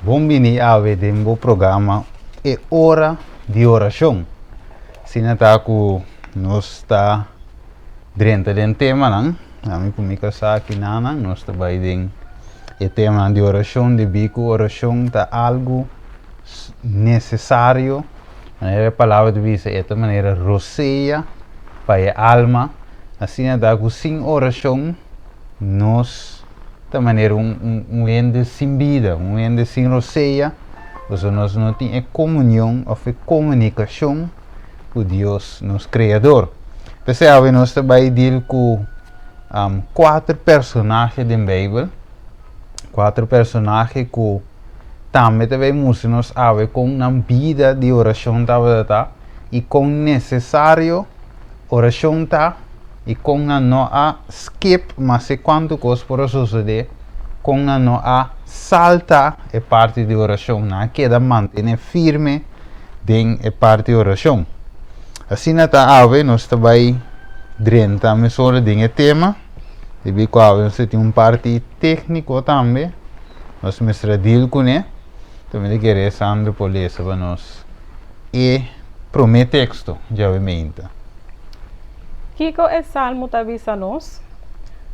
Bombini ave dembo programa é hora de oração. Sinata ku nos está dentro do tema não? Nami comigo aqui não, nós está vai den o tema de oração de bico oração tá algo necessário. A palavra de vista é de maneira roceia para a alma. Assim da ku sem oração nós de maneira ende sem vida, ende sem roceia, nós não temos comunhão ou comunicação com Deus, nosso Criador. Percebe, nós também deal com 4 personagens da Bíblia, 4 personagens que também nos ave com uma vida de oração e com necessário oração e com não a skip, mas se quanto coisa por suceder, com não a salta é parte de oração, não queda manter firme em é parte de oração. Assim ave nós também drenta mesura de tema, de bico ave nós tem parte técnico também, nós mestra deal com ele, também querer Sandro por ler para nós e promete texto, já obviamente. Kiko é Salmo avisa-nos.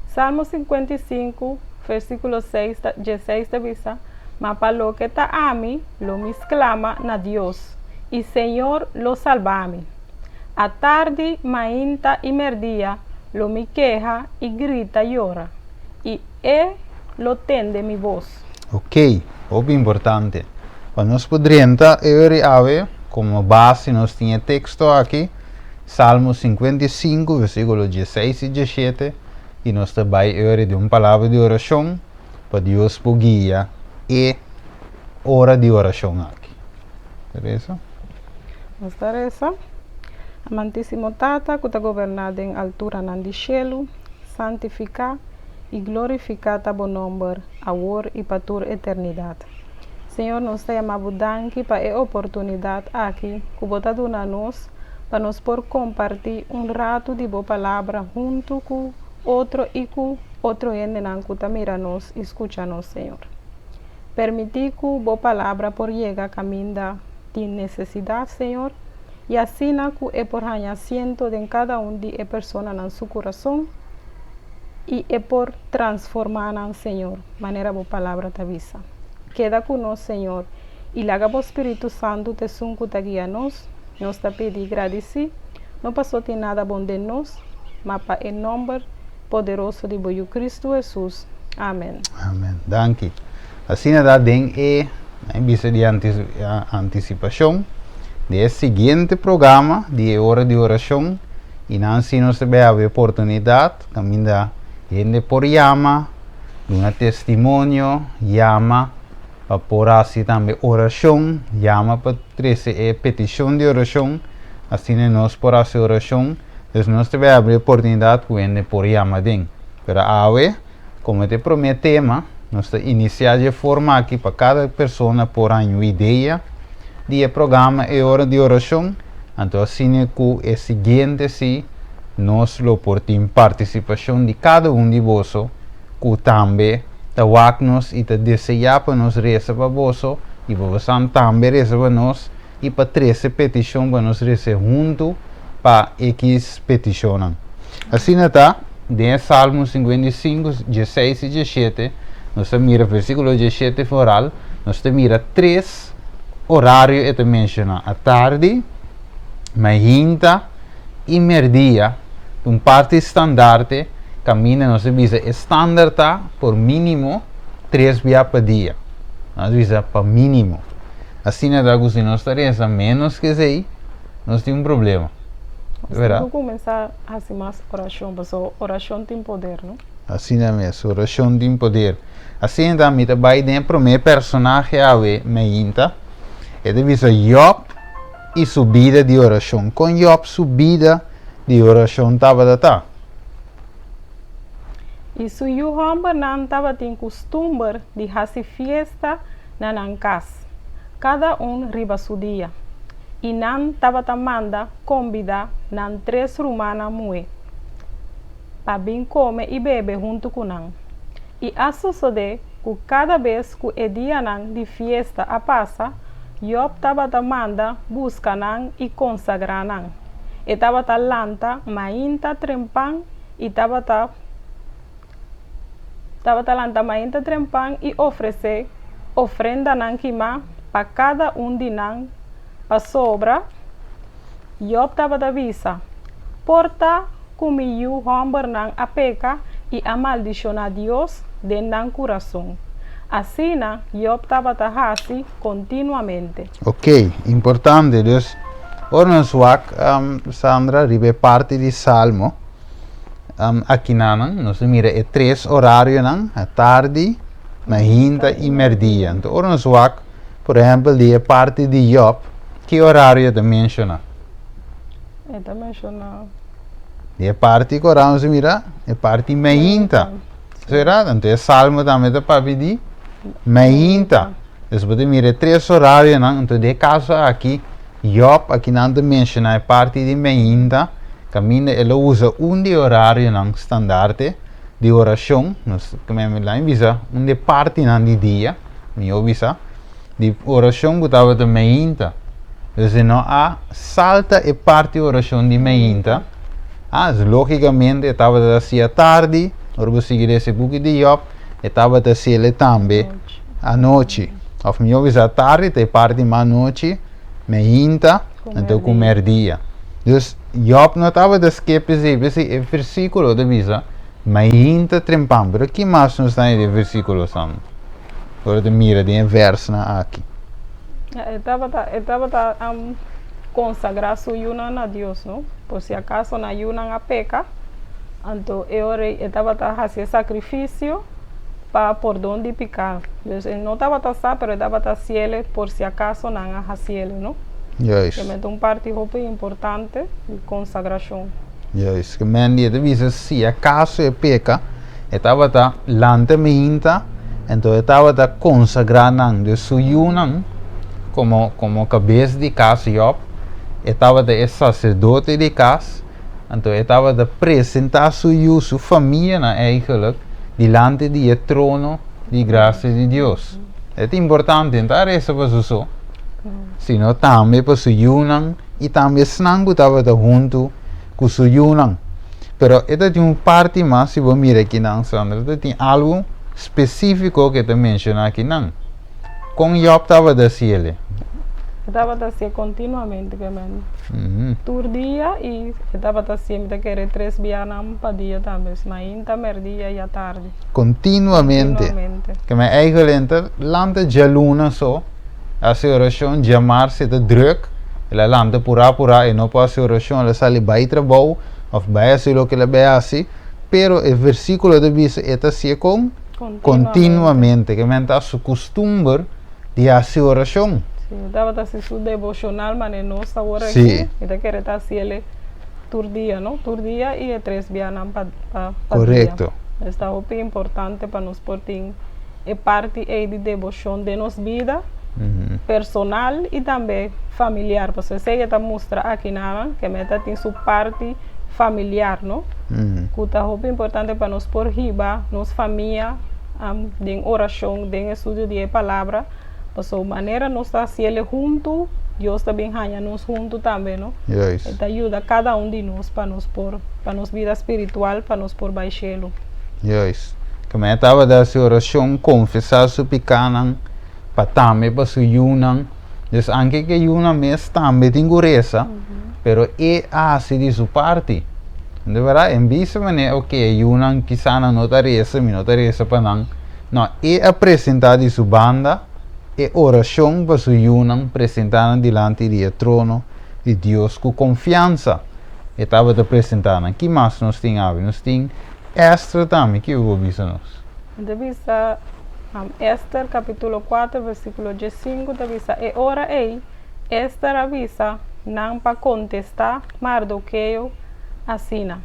Salmo 55, versículo 6, 16 avisa, mas para lo que está a mí, lo me exclama na Dios, y Señor lo salva-me. A tarde, mainta y merdia, lo me queja y grita y llora, y lo tende mi voz. Ok, muito importante. Quando nós poderíamos ave como base, nós tínhamos texto aqui, Salmo 55, versículo 16 e 17, e nós também de uma palavra de oração para Deus por guia e hora de oração aqui. Teresa? Mas Teresa, amantíssimo Tata, que está governado em altura nandi cielo, santificar e glorificar o bom nome, agora e para toda eternidade. Senhor, nós te amamos para a oportunidade aqui, que você dá a nós, para nós por compartilhar rato de boa palavra junto com outro e com outro ende que está mira nós, escuta nós, Senhor. Permitir que boa palavra por chegar a caminho de necessidade, Senhor, e assim que é por ganhamiento de cada de pessoas em seu coração e é por transformar, Senhor, maneira boa palavra te avisa. Queda conosco, Senhor, e laga o Espírito Santo te sunco te guia nós. Nós te pedimos agradecer, não passou de nada bom de nós, mas para o nome poderoso de Cristo Jesus. Amém. Amém. Danke. Assim da den vista de antecipação do seguinte programa de hora de oração e não se nós tiver a oportunidade, caminhar gente por chama, um testemunho, chama para por assim também oração, chama para trazer petição de oração, assim nós por essa oração, então nós tiver a oportunidade com ele por chama den. Pero como te prometemos, nós iniciar de forma aqui para cada pessoa por uma ideia de programa e hora de oração, então assim que é seguinte se nós lo portim participação de cada de vós, que também te nos e te desejar para nós reza para vós, e vós também reza para nós, e para trazer petição para nós reza junto para X petição. Assim está, de Salmo 55, 16 e 17, nós mira versículo 17 foral, nós mira 3 horários que menciona, a tarde, manhã e merdia, parte estandarte, caminha nós visa estándar por mínimo 3 dias por dia. Nós visa para mínimo. Assim se nós taremos menos que isso, nós temos problema. Vamos começar a fazer mais oração, porque oração tem poder, não? Assim mesmo, oração tem poder. Assim também vai ter o primeiro personagem a ver, Meinta, é de visa Job e subida de oração. Com Job, subida de oração estava. E se o homem não estava tem costume de fazer festa na casa, cada riba seu dia, e não estava tamanda convidar nan 3 rumanas mue, para vir comer e beber junto com nan. E a suceder que cada vez que o dia de fiesta a passa, Job estava manda busca e consagra e estava lanta mainta trempan e estava lanta mainta trempan e oferecer ofrenda quima para cada de para sobra. Job estava visa porta comiu homber a peca e a maldição a Deus dentro do coração. Assim, Job estava assim continuamente. Ok, importante. Dus, ora swak, Sandra, ribe parte di Salmo. Aqui nós mira é 3 horários, a tarde, mahinta e merdia. Então, ora swak, por exemplo, de parte de Job, que horário te menciona? Te menciona. De parte que ora se mira, é parte mahinta. Será? Então, o Salmo também te papi di mahinta. Dus você mira 3 horários, então de caso aqui, Job aqui não te menciona a parte de mahinta, caminha ele usa de horário standaard de oração, nós como lá visa de parte de dia, meu visa de oração botava de mahinta. Dus não há salta e parte oração de mahinta. Logicamente estava a ser à tarde, ora você seguir esse book de Job, estava a ser também à noite. Of meu visa à tarde, te parte à noite, mahinta, então comer dia. Dus Job não estava a esquecer esse versículo de visa, mahinta trempam. Pero que mais não está no versículo santo? Agora de mira de verso aqui. Estava consagrar su ayunan a Dios, ¿no? Por si acaso na ayunan a peca, então eu estava a fazer sacrifício para por donde picar. Não estava a sa, pero estava a cielo por si acaso não a cielo, ¿no? Juist. É uma parte muito importante de consagração. Juist. Que men die visa se acaso é peca, estava a lante minta, então estava a consagrar de su ayunan como cabeça de casa Job. Estava de sacerdote de casa, então estava de apresentar sua família eigenlijk diante do trono de graça de Deus. É importante, então isso para isso. Sino também para sua união e também snang estava de junto com sua união. Pero esta tem uma parte mais, se você mirar aqui não, Sandra, tem algo específico que te menciona aqui não. Com Job estava de cielo. Estava a ser continuamente, todo dia e estava a sempre querer 3 bianam para dia também, mahinta, merdia e à tarde. Continuamente. Que me eigenlijk lande jaluna so, a sua oração jamar se te druk, ela lande pura e não pode a oração ela sali bij trabalho, of bij aquilo que ela vai assim, pero o versículo de bisa está assim continuamente, que me está su costumbre de a sua oração. Estava a ser su devocional, mas não está agora aqui. Então quer estar cielo todo dia, não? Todo dia e 3 bianam para correto. Está muito importante para nós porque é parte de devoção de nossa vida personal e também familiar. Você sei que mostra aqui nada que meta tem sua parte familiar, não? Que está muito importante para nós por riba, nossa família, de oração, de estudo de palavra. Então, maneira nós está cielo junto, Deus também ganha nós junto também, não? Yes. Então ajuda cada de nós para nossa vida espiritual, para nós por baixo. Yes. Como eu estava da sua oração, confessar seu pecado, para também para sua união. Então, anche que a união mesmo também tem graça, pero é assim de sua parte. De verdade, em vez de maneira, ok, a união quizá não está reza para não. Não, é apresentar de sua banda, e oração para sua união apresentada diante do trono de Deus com confiança. E estava a apresentar. Que mais nós temos? Nós temos Esther também, que eu avisa nós. Devisa Esther capítulo 4, versículo 15, devisa, e ora Esther avisa, não para contestar Mardoqueu assina.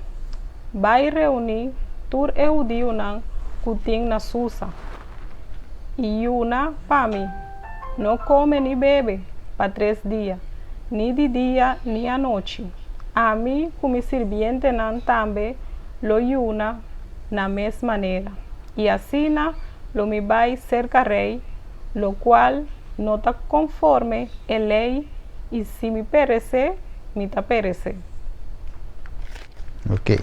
Vai reunir tur eudiu não que tem na Susa. E uma para mim, não come nem bebe para 3 dias, nem de dia nem à noite. A mim, como sirviente, não também, lo yuna na mesma maneira. E assim, lo mi vai cerca rey, lo cual no está conforme a ley, y si mi perece, mi ta perece. Ok.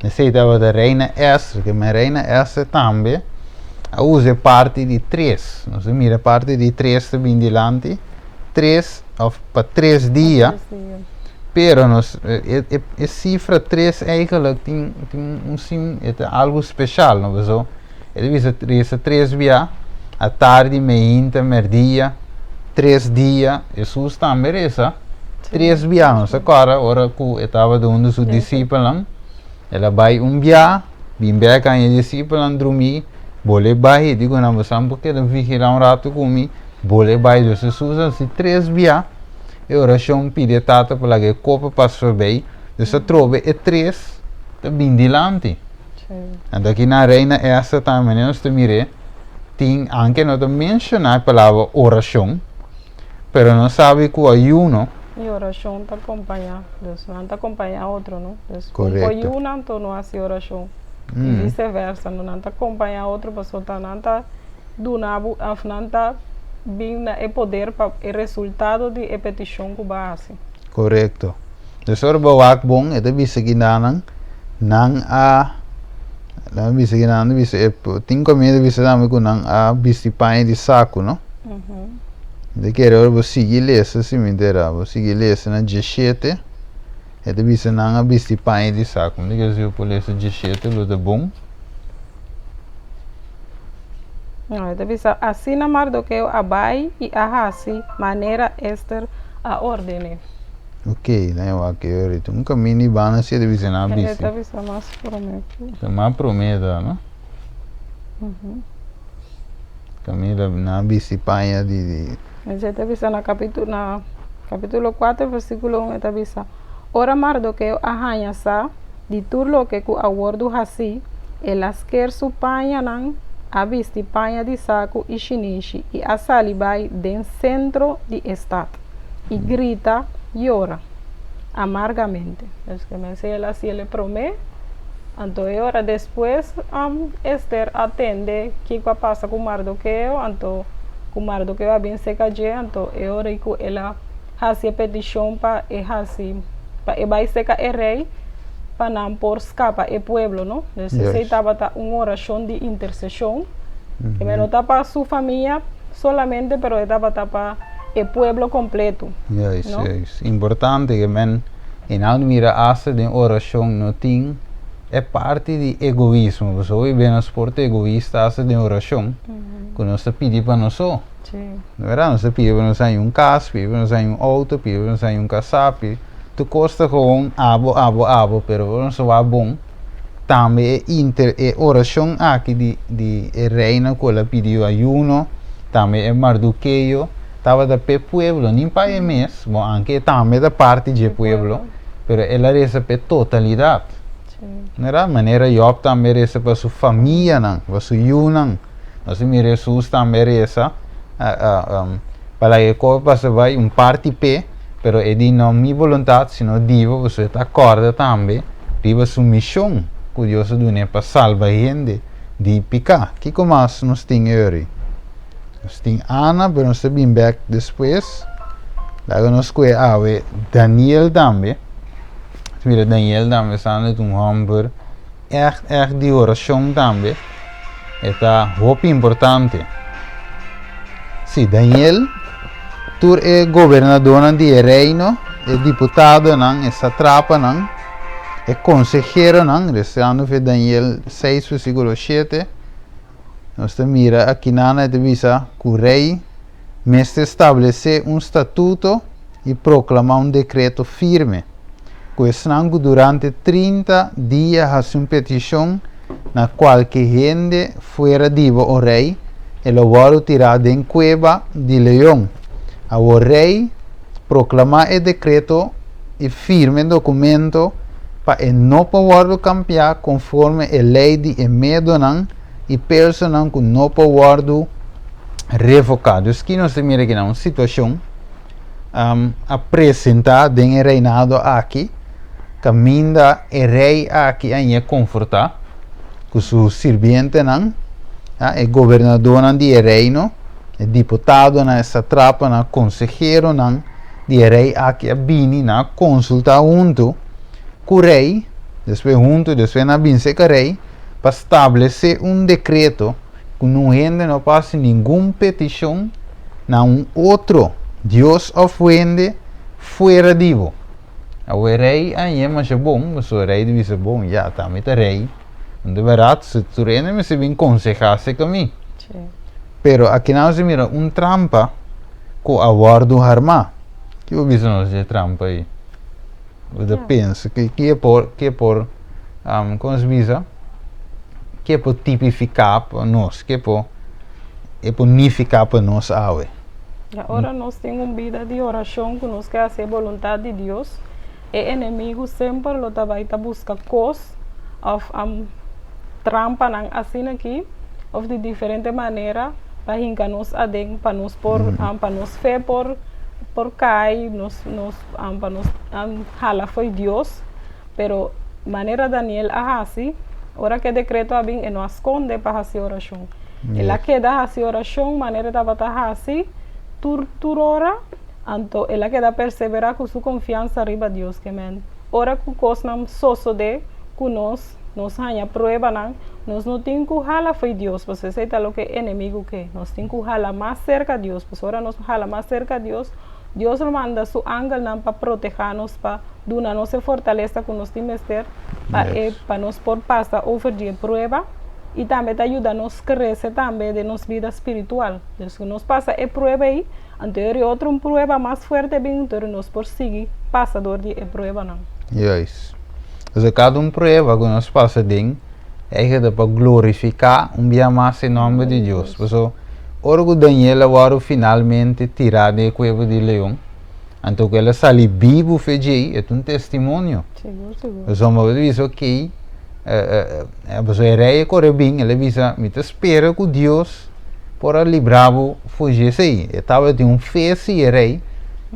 Necessitava da reina Esther, que a reina Esther também usa parte de 3. Nós mira parte de 3 bem delante. 3 para 3 dias. Pero a cifra 3 eigenlijk tem sim, é algo especial, não é so? Ele diz 3 dias, a tarde, meia, merdia, 3 dias, Jesus também é essa. 3 dias, não sei agora, hora que estava dando os discípulos, ela vai dia, bem bem com os discípulos dormir, bole vai, digo não, você não pode vigiar rato comigo, bole vai, Jesus assim 3 dias. A oração pede tata para que o corpo passe bem, então trova e 3 bem delante. Então aqui na reina essa também nós mire, tem anche não menciona a palavra oração, pero não sabe que o ayuno. E oração te acompanha, Deus não te acompanha outro, não? Correto. Com ayuno então não há oração. E vice-versa, não te acompanha outro, pessoa não te donava, não te bem o poder para o resultado de a petição que base. Correto. Então o bawak bom é de bisa ginanang nang a la bisa ginanang bisa tem comida bisa dame com nang a bistipanha de saco, não? De que era você seguir lessa se me dera, você seguir lessa na 17 é de bisa nang a bistipanha de saco. De que eu por lessa 17 lo de bom. Não, deve ser assim na Mardoqueu abai e ahasi maneira Esther a ordem. Ok, né? Eu aqui eu um caminho de bana se deve ser na bici. Deve ser mais prometo. É mais promessa, não? Caminho na bici panha de. Mas deve ser na capítulo 4 versículo 1 deve ser. Ora Mardoqueu ahanya sa di turlo que ku awordo hasi elas quer su panha nan a visti panha de saco e chinichi e a salibai den centro de estado e grita e ora amargamente. Es que me se ela se ele promete, então ora depois Esther atende que passa com Mardoqueu, então com Mardoqueu a bem seca de, então ora que ela faz a petição para para vai seca o rei para não por escapar o povo, não? Necessitava uma oração de intercessão, que não está para sua família solamente, mas estava para o povo completo. Isso. Importante que men em almira asa de oração não tem é parte de egoísmo. Você vai ver nos porta egoísta asa de oração, que nós pedimos para nós só. Não é verdade? Nós pedimos para nós casa, pedimos para nós auto, pedimos para nós casapi. Tu custa gewoon abo, pero não só bom. Também é oração aqui de reina que ela pediu ayuno, também é Mardoqueu, estava da pueblo, nem para é mesmo, anche também da parte do pueblo, pero ela recebe totalidade. Não era a maneira Job também recebe sua família, não, para sua ayuno, nós me Jesus também recebe, para que o passa vai parte pé. Pero é de não minha vontade, sino diva, você está acorda também, diva sua missão, que Deus deu para salvar gente de picar. Que como nós temos hoje? Nós temos Ana, mas nós temos back depois. Daí nós temos Daniel também. Mira, Daniel também está no hamburger. Echt de oração também. É muito importante. Sim, Daniel. Tur é governador de reino, é deputado não, é satrapa não, é consejero não, restando de Daniel 6 versículo 7. Nós mira aqui na divisa que o rei mestre estabelecer estatuto e proclamar decreto firme. Que durante 30 dias faz uma petição na qual que gente fora divo o rei, ele vai tirar de cueva de leão. O rei proclamar o decreto e firme documento para não poder cambiar conforme a lei de Medonan e personal que não pode revocar. Então, aqui nós temos aqui uma situação apresentada em reinado aqui, caminha o rei aqui a confortar com seu sirviente não, é governador de reino, é deputado na satrapa, na consejero na de rei aqui a bini na consulta junto com o rei, depois na binse com o rei, para estabelecer decreto que não rende não passe nenhuma petição na outro Deus ofende fora divo. O rei aí é mais bom, mas o rei deve ser bom, já tá, mas o rei, de verdade, se tu rende, me se bem aconselhasse comigo. Pero aqui nós mira trampa com a guarda armada. Que eu vi nós de trampa aí. Eu penso que é por como se diz, que é por tipificar para nós, que é por unificar para nós ave. Agora nós temos uma vida de oração que nós quer fazer a vontade de Deus. O inimigo sempre lo vai buscar coisas ou trampa assim aqui, ou de diferente maneira para hincar nós adentro, para nós para nós fé por cair, para nós hala foi Deus, pero maneira Daniel assim, ora que decreto a bem e não esconde para fazer oração. Ela queda fazer oração, maneira da batalha assim, ora, então ela queda perseverar com sua confiança arriba Deus que men. Ora que coisa não sosso de que nós hanya prueba nós não temos que hala foi Deus, você sei tá lo que inimigo que nós temos que hala mais cerca de Deus, pois ora nós hala mais cerca de Deus, Deus nos manda seu ángel para proteger-nos, para dar nossa fortaleza que nós temos ter, para nós por passar over de prueba e também ajuda nos crescer também de nossa vida espiritual. Então, se nós passa a prueba aí, anterior outra prueba mais forte bem, então nós por seguir passador de prueba não. Yes. Então, cada prueba que nós passa dentro é para glorificar dia mais em nome de Deus. Por isso, ora que Daniel agora finalmente tirar da cueva de leão, então que ela saiu vivo fez é testemunho. Seguro. Então, mas diz ok, a pessoa rei corre bem, ela diz, me espera que Deus para livrar-o fugir aí. Estava de fé se rei,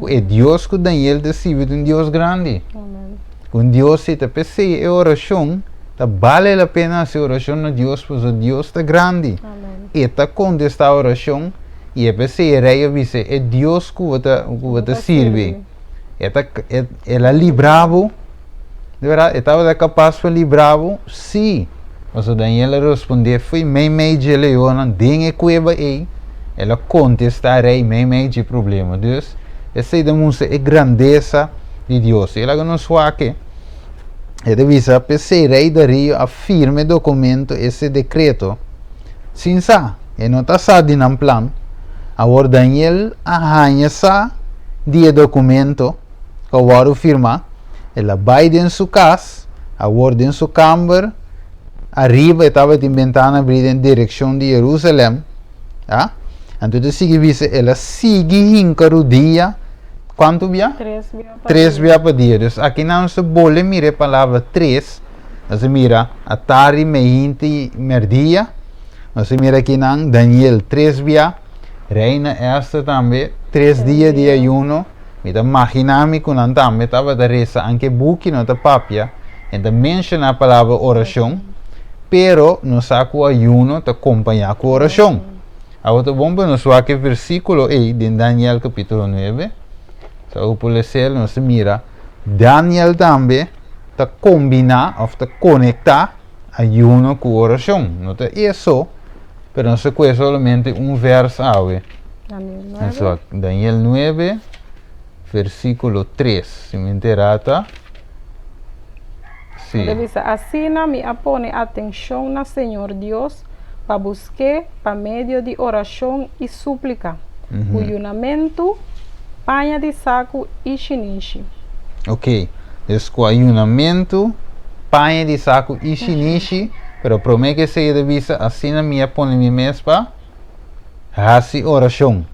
é Deus que Daniel decide um Deus grande. Amém. Com Deus se te pensei oração, vale a pena se oração a Deus, pois Deus está grande. Amém. E está contestar a oração e é pensei rei avise é Deus que você serve. Ela livrava, de verdade, estava capaz de livrá-lo, sim. Mas o Daniel respondeu, foi meio de leona, dengue cueva aí, ela contestar rei meio de problema. Deus, essa demonstra a grandeza de Deus. Ela que nos fala que é de visa PC rei da Rio afirme documento esse decreto. Sim, sa, e não está sa de um plano. Agora Daniel arranha sa de documento que agora firma. Ela vai em sua casa, agora em sua câmara, arriba estava inventando abrir em direção de Jerusalém. Então ela sigue hincaro dia. Quanto dia? 3 dias por dia. Então, aqui não se pode mirar a palavra 3. Você mira a tarde, meio-dia. Você mira aqui não, Daniel 3 dias. Reina esta também, 3 dias de ayuno. Então, imagina-me que não também estava a reza, anche buki não está papia. Então, menciona a palavra oração. Pero, não sabe que o ayuno está acompanhado com a oração. Agora, vamos ver o versículo aí de Daniel capítulo 9. So, por ser, nós mira, Daniel também está combinar ou está conectar ayuno com oração. Não é isso, mas não se conhece somente verso. Então, Daniel 9, versículo 3. Se me interessa. Sim. Assim, me apone atenção na Senhor Deus para buscar por meio de oração e súplica, ayunamento, panha de saco e xiniche. Ok, então ayunamento, panha de saco e xiniche, pero promete que seja de vista assim na minha põe minha mesa para fazer oração.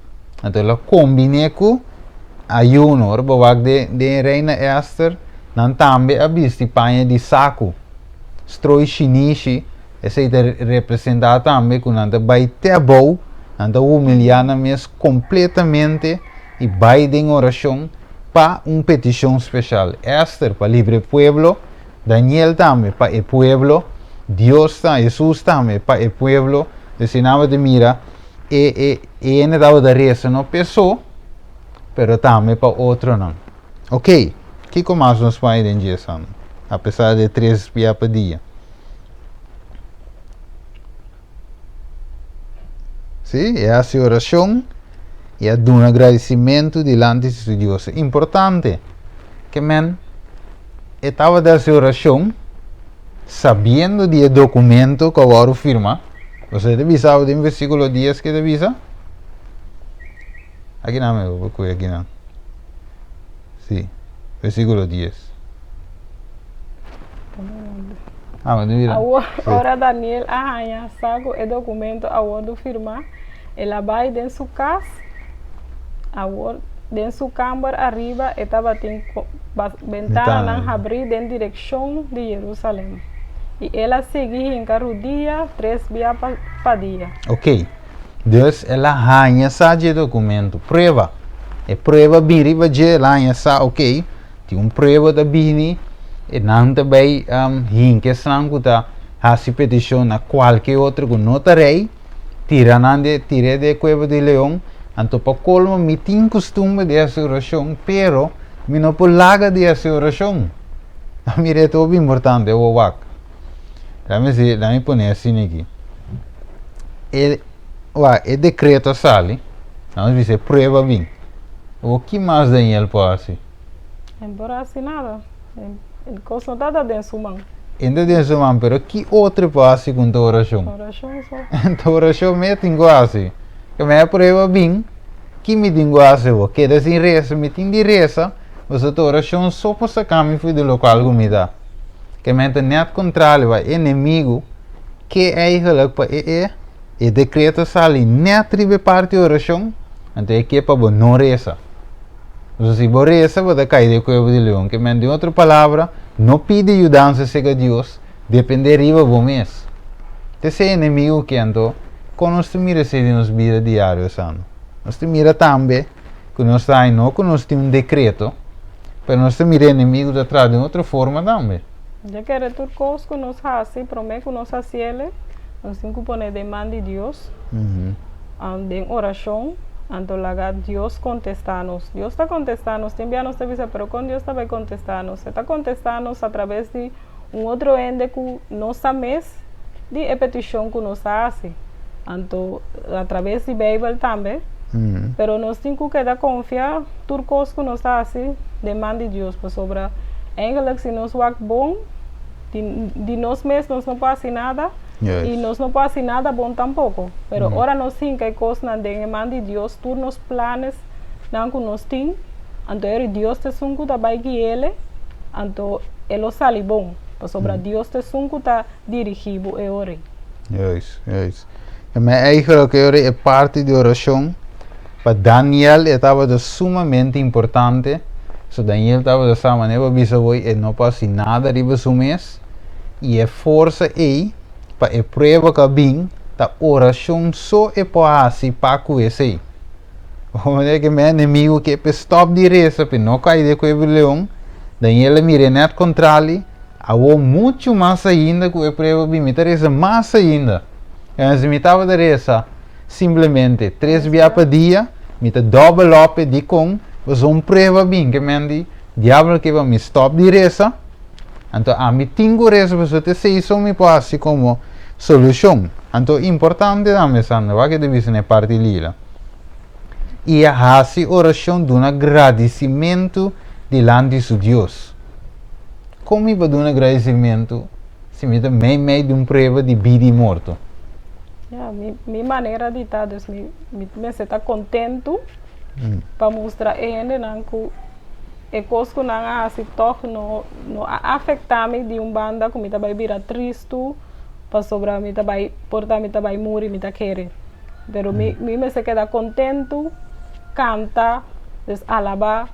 Então ela combina com ayuno, o bawag de reina Esther, não também a vista panha de saco, stroi xiniche, essa é representada também com nada vai ter bom, nada humilhar na mesa completamente e vai em oração para petição especial. Esther para livre pueblo, Daniel também para o pueblo, Deus também, Jesus também para o pueblo, Se nada de mira, ene dava da reza no pessoa, pero também para outro não. Ok, que mais nós vai em dia, apesar de 3 dias por dia. Sim, é a oração e a dar um agradecimento diante de Deus. Importante que estava dessa oração sabendo do documento que agora firma. Você deve saber do versículo 10 que deve saber? Aqui não, eu vou aqui não. Sim, versículo 10. Mas deve Ora Daniel arranha saco o documento aonde firma. Ela vai dentro sua casa, dentro sua câmara arriba, estava tem ventana na abrir em direção de Jerusalém. E ela seguia em carro dia, 3 dias para dia. Ok. Dus ela arranha esse documento. Prova. E prova bem, ela arranha ok. Tem prova da bini. E não também que estão a petição a qualquer outro que não terei. Tira de cueva de leão. Então, para colmo, me tem costume de essa oração, pero me não pode largar de essa oração. A mim é muito importante, o wak. Dá-me pôr assim aqui. O decreto sale, vamos dizer, prova bem. O que mais Daniel pode fazer? Embora assim nada. Ele costa nada dentro sua mão. Ainda dentro sua mão, pero que outro pode fazer com a oração? Oração só. Então, oração me tem que fazer. Que me prova bem, que me tem que fazer. Que da sem reza, me tem de reza, mas a oração só para sacar me fui do local que me dá. Que me tem net contrário, o inimigo, que eigenlijk para e decreto sali net ribe parte oração, então é que é para não reza. Então se você reza, você cai de cueva de leão, que me de outra palavra, não pede ajuda a Deus, depende riba do mês. Esse é inimigo que então, quando nós mira se nos vida diário, nós mira também, que nós não que nós temos decreto, mas nós mira inimigo de atrás de outra forma também. Já que era tudo coisa que nós fazemos, promete que nós fazemos, nós temos que pôr demanda de Deus, em oração, então lá Deus contesta-nos. Deus está contestando-nos, também nos avisa, mas quando Deus está contestando-nos, está contestando-nos através de outro ende que nós sabemos de repetição que nós fazemos. Então, através da Bíblia também, mas nós temos que confiar tudo coisa que nós fazemos, demanda de Deus, sobre eigenlijk se nós vamos bom, de nós mesmos não pode fazer nada, e nós não pode fazer nada bom tampouco. Mas agora nós temos que coisas na demanda de Deus, todos os planos que nós temos, então Deus te sunco também que ele, então ele sai bom, sobre Deus te sunco está dirigido e ore. Juist. Mas eigenlijk é parte da oração, para Daniel estava sumamente importante. So Daniel estava dessa maneira, e não passa nada riba do mês, e é força aí, para a prova que bem, a oração só é para para conhecer. Como é que meu inimigo que é stop de reza, para não cair de coisa leão, Daniel mira net contrário, há muito mais ainda que a prova bem, me reza mais ainda. Então, se me estava de reza, simplesmente 3 dias por dia, me dobro lope de com, was prova bem que me diabo que vai me stop de reza, então a mim tenho reza para você se isso me passa como solução. Então importante também sando que deve ser parte lila. E a oração de um agradecimento diante de Deus. Como vai dar um agradecimento se me dá meio de prova de vida e morto? Minha maneira de estar, me está contente para mostrar a ele que é coisa que não afeta-me de banda que me vai virar triste, para sobre me vai portar me vai morrer me querer. Pero me se queda contente, canta, alabar,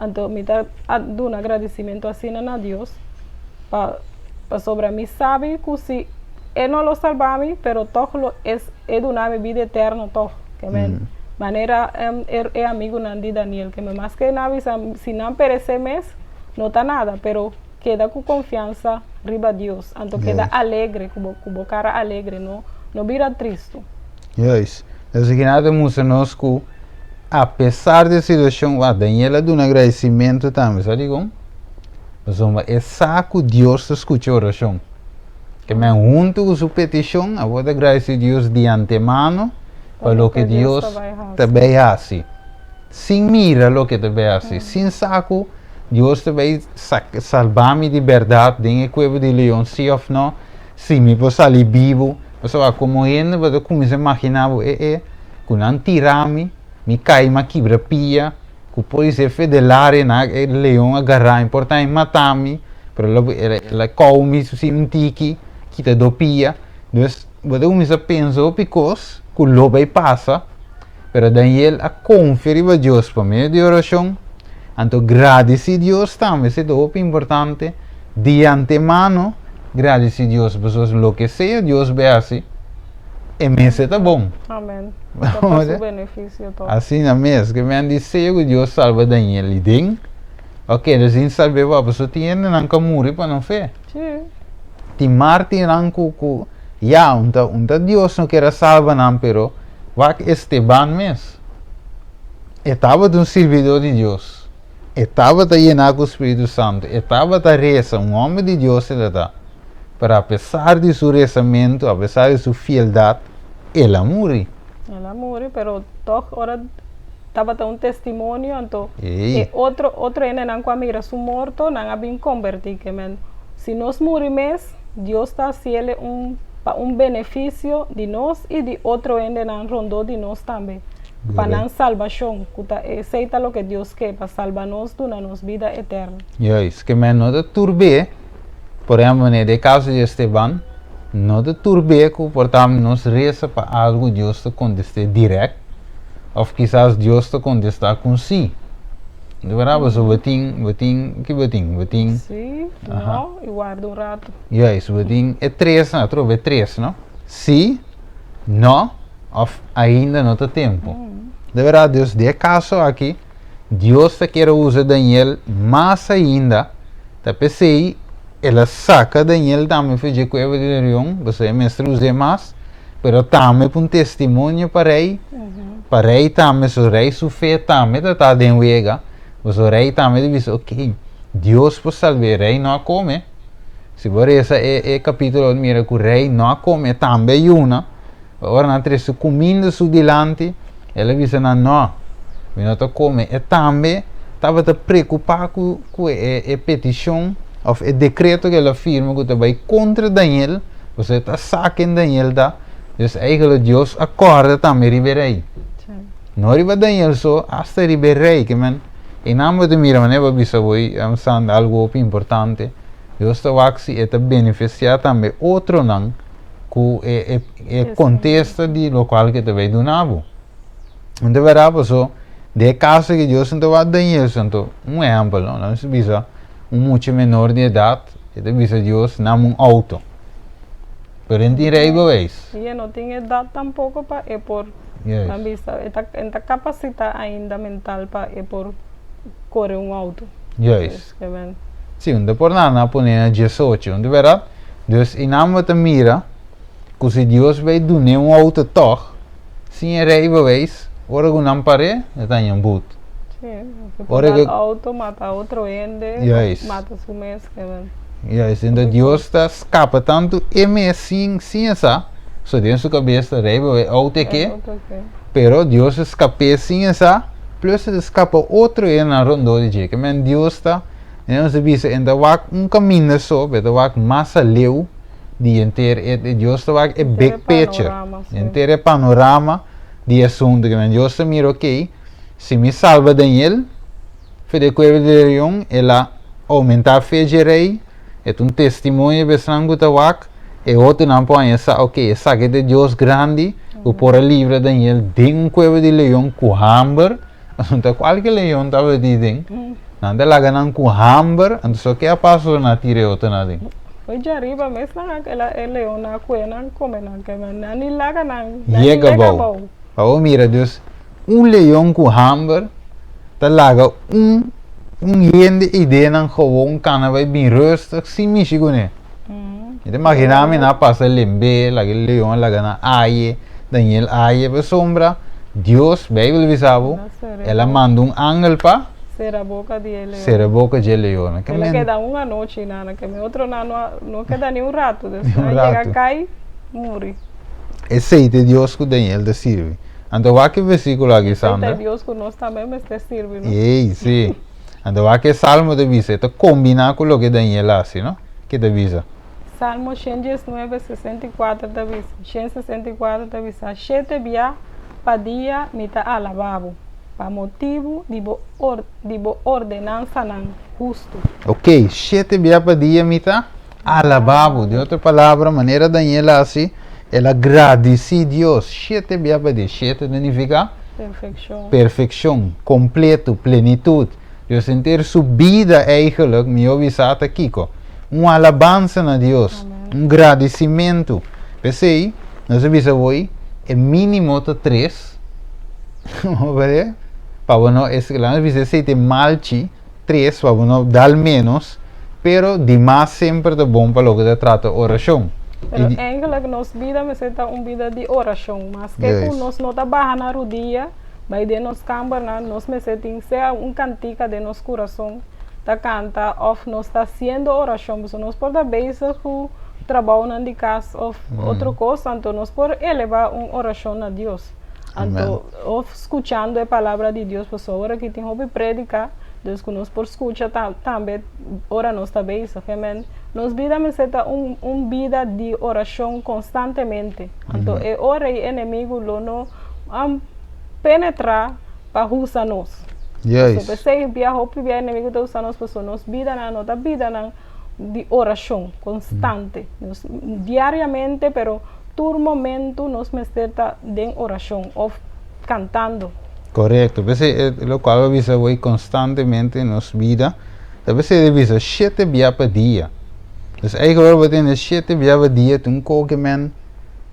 então me dá um agradecimento assim a Deus, para sobre mim sabe que se ele não lo salva-me, pero todo é do nome vida eterna todo, que maneira é amigo de Daniel, que mais que nada, se não perecer mais, não está nada, pero queda com confiança riba Deus, então queda alegre, com cara alegre, no vira triste. Juist. Dus ik had moeten nos que apesar da situação, Daniela do agradecimento também, sabe como? Mas é saco Deus escuta a oração. Que me junto com sua petição, eu vou agradecer a Deus de antemano para o que Deus também faz. Sem mira o que também faz. Sem saco, Deus também salvar-me de verdade, de cueva de leão, sim ou não, se me posso sair vivo. Pessoal, como ainda, eu começo a imaginar, que não tirar-me, me cai uma quebra-pia, que pode ser federal, o leão agarrar, importante matar-me, para ela come, se um tique, que te do pia. Então, eu começo a pensar, because, que o lobo passa, mas Daniel a conferir a Deus para meio de oração, então agradecer a Deus também, isso é importante, de antemano, agradecer a Deus, pessoas, o que seja, Deus vê assim, e mês está bom. Amém. Para o benefício todo. Assim na mês, que me dizer que Deus salva Daniel e ding, ok, assim salve a pessoa tinha não que morrer para não fé. Sim. Ti Martin não que unta Deus não quer salvar não, pero vai Esteban mesmo. Estava de servidor de Deus. Estava de llenar com o Espírito Santo. Estava de reza, homem de Deus ele está. Pero apesar de seu rezamento, apesar de sua fidelidade, ela morre. Ela morre, pero toch ora estava testemunho, então outro ainda não mira su morto, não ha bem convertido, men. Se nós morrimos, Deus está haciendo um benefício de nós e de outro ainda não rondou de nós também. Para a salvação, que aceita o que Deus quer para salvar-nos na nossa vida eterna. Isso, que men não te turbe, por exemplo, no caso de Esteban, não te turbe que, portanto, nós reza para algo Deus te conteste direto, ou quizás Deus te contestar com sim. De verdade, so beting. Sim, não, e guarda rato. Isso, beting é três, não, trove três, não? Sim, não, ou ainda não tem tempo. De verdade, Deus, de caso aqui, Deus te quer usar Daniel mais ainda, te pensei, ela saca Daniel também fez de cueva de leão, você mestre usa mais, pero também para um testemunho para ele também, so rei su fé também está dentro de o rei também diz, ok, Deus pode salvar, rei não come. Se por esse é capítulo, mira que o rei não come, também uma, agora na três comendo su dilante, ela diz, não, não come, e também estava preocupado com a petição, ou o decreto que ela firma, que vai contra Daniel, você está sacando Daniel da, então eigenlijk Deus acorda também riberei. Não riba Daniel só, hasta riberei, que man, e não de mira, mas bisa voi, sand algo importante, Deus está waxi e te beneficiar também outro não, que é contexto de local que te vai donavo. Então verá, só, de caso que Deus não vai Daniel, então, exemplo, não se bisa, muito menor de idade, e te bisa Deus não auto. Pero en direi vez. E não tinha idade tampouco para por a vista, está capacidade ainda mental para por correr auto. Yes. Sim, depois na põe 18, de verdade. Dus in naam te mira, que se Deus vai donar auto toch, sim rei vez, ora que não pare, está em boot. Sim, porque auto mata outro ende, mata su mês, Yes, então Deus está escapa tanto e me sim essa, só dentro sua cabeça rei auto que, pero Deus escapa sim essa, plus escapa outro e na rondo de que men Deus está, não se visa ainda caminho só, pero mais aleu de inteiro e Deus está é big picture, inteiro panorama de assunto que men Deus está mira ok, se me salva Daniel, fede cueva de leão, ela aumenta a fé de rei. É testemunho besrango tawak e outro não põe essa ok essa que de Deus grande o por livre Daniel ding cueva de leão com hamber então qualquer leão tava dizendo não de lá ganham com hamber então só que a passo na tira outra nada foi de arriba mesmo aquela leão na cueva não come não que não nem lá ganham bom oh mira Deus leão com hamber tá lá yende ideia não gewoon kan wij bien rustig zien misschien. Te imaginame na pasa lembe, la león, la gana aye, Daniel aye pe sombra, Dios, Bible visabo, ela manda ángel pa ser a boca de leão. ser a boca de león. Que Ela queda uma noite, nana, que me outro não queda nem rato. Depois um chega, rato. cai, morre. Aceite Dios que Daniel te sirve. Então, vai que versículo aqui, Sandra? Deus que nós também me serve, não? Ei, sim. Então, vai que Salmo te dice, te combina com o que Daniel hace, não? Que te avisa? Salmo 119, 64 te avisa. 164 te avisa. 7 dia pa dia mita alababo. Pa motivo de bo ordenança não justo. Ok, 7 dias por dia, mita alababo. De outra palavra, maneira Daniel hace, ela agradece Deus. 7 dias por dia. 7 significa Perfeição. perfeição, completo, plenitude. Eu sentir subida eigenlijk, me avisar aqui, alabança na Deus, agradecimento. Pensei, nós avisamos hoje, é mínimo de 3. Vale? Para não, esse lá, nós se tem malchi, 3, para não dar menos, pero demais sempre é bom para o que trata oração. Pero eigenlijk nos vida me senta vida de oração, mas que nós não trabalha na rodilha, vai de nos cambar na nos me setin sea cantica de nos coração, ta canta of nos está haciendo oração, porque nós por da base o trabalho na de casa of outra coisa, então nós por elevar oração a Deus. Então, of escuchando a palavra de Deus, por hora que tem hobby predicar, Deus que nós por escuta também ora nós também, amém. Nos vida me seta vida de oração constantemente. Então, é ora e inimigo lo no penetrar para usar nós. Yes. So, pensei via hope via inimigo de usar nós, porque nós vida na nota vida na de oração constante, diariamente, pero todo momento nos me seta de oração ou cantando. Correcto, lo cual avisa hoy constantemente en nuestra vida. A veces avisa 7 días por día. Entonces, eigenlijk wat in de 7 días por día, toen koken men,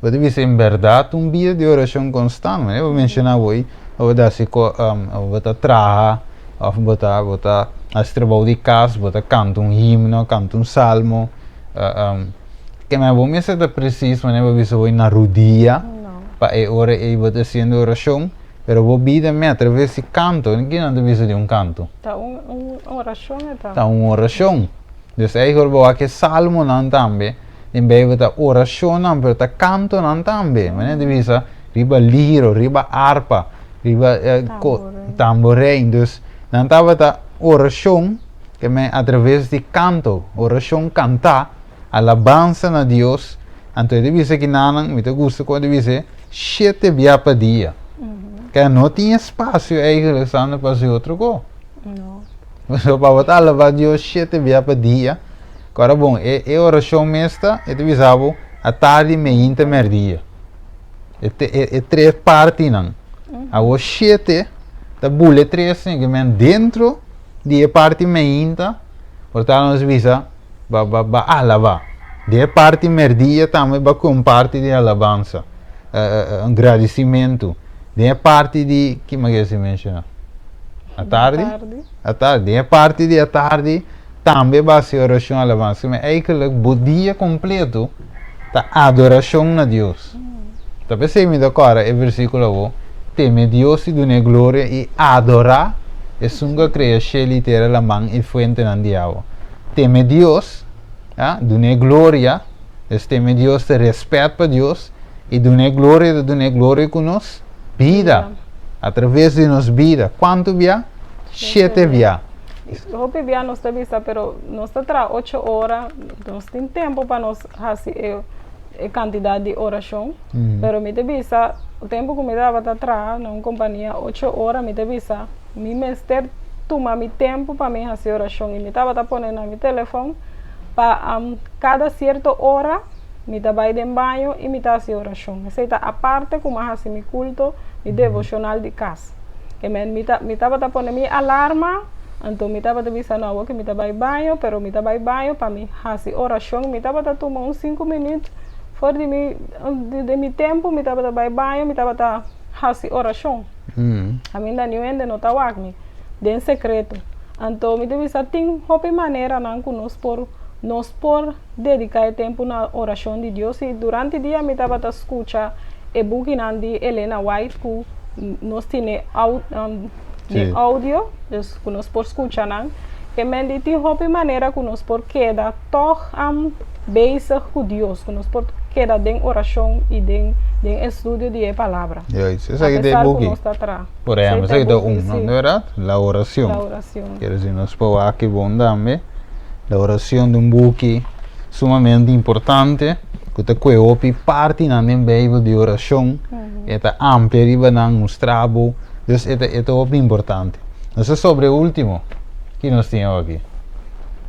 wat avisa en verdad un vida de oración constante. We mencionamos hoy, of dat se wat traga, of wat als trabalho de casa, wat canta himno, canta salmo. Que me voy a ser preciso, we avisa hoy na rodilla, para ora e wat haciendo oración. Pero vos vida-me através de canto, ninguém não precisa de canto. Tá oração então. Tá oração. Então, aí vou aqui salmo não também, em vez de oração não, pero tá canto não também. Mas não precisa riba liro, riba harpa, riba tamboré. Então, não tava tá oração que me através de canto, oração cantar, alabança na Deus. Então, eu disse que não, me gusta quando disse 7 dias por dia. Que não tinha espaço eigenlijk para fazer outra coisa. Não. Só para botar a Deus 7 dias por dia. Agora, bom, é oração mesta, é divisível a tarde, meia e meio-dia. É 3 partes, não. Agora, 7, da bule 3, que men dentro de parte meia, portanto, nós visa, alabar. De parte meio-dia também, com parte de alabança, agradecimento. De parte de que mais se menciona? A tarde? A tarde. De parte de a tarde também vai ser oração alabança. Mas eigenlijk o dia completo da adoração a Deus. Então pensei-me agora é versículo 1. Teme Deus e dune glória e adorar e sunga creação litera la mão e fuente nan diabo. Teme Deus, dune glória, teme Deus, respeito para Deus e dune glória com nós. Vida, através de nossa vida. Quanto via? 7 via. Hope via nós visa, pero nós tra 8 horas, nós tem tempo para nós fazer a quantidade de oração. Pero me visa, o tempo que me dava tra na companhia 8 horas, me visa, me mester toma mi tempo para me fazer oração e me tava ponendo no meu telefone para cada certa hora me vai de banho e me dá a oração. Essa a parte como faço meu culto e devocional de casa. Que me tava ponendo minha alarma, então me tava avisando que me vai banho, pero me vai banho para me fazer oração. Me tava tomando uns 5 minutos fora de meu tempo, me tava banho, me tava fazer oração. A mim ainda não estava aqui, de secreto. Então me tava tem uma maneira não conosco por nós por dedicar tempo na oração de Deus e durante o dia me estava a escutar e buquinando Helena White que nós temos áudio, que nós por escutar não, que me diz de maneira que nós por queda toch bezig com Deus, que nós por queda em oração e em estudo de palavra. Isso é que é buqui. Por exemplo, isso é que não é verdade? A oração. A oração. Quer dizer, nós podemos aqui bom também. A oração de buqui sumamente importante. Que te coeopi parte na Bíblia de oração. É ampla riba na mostrabo. Então é importante. Não sei sobre o último que nós temos aqui.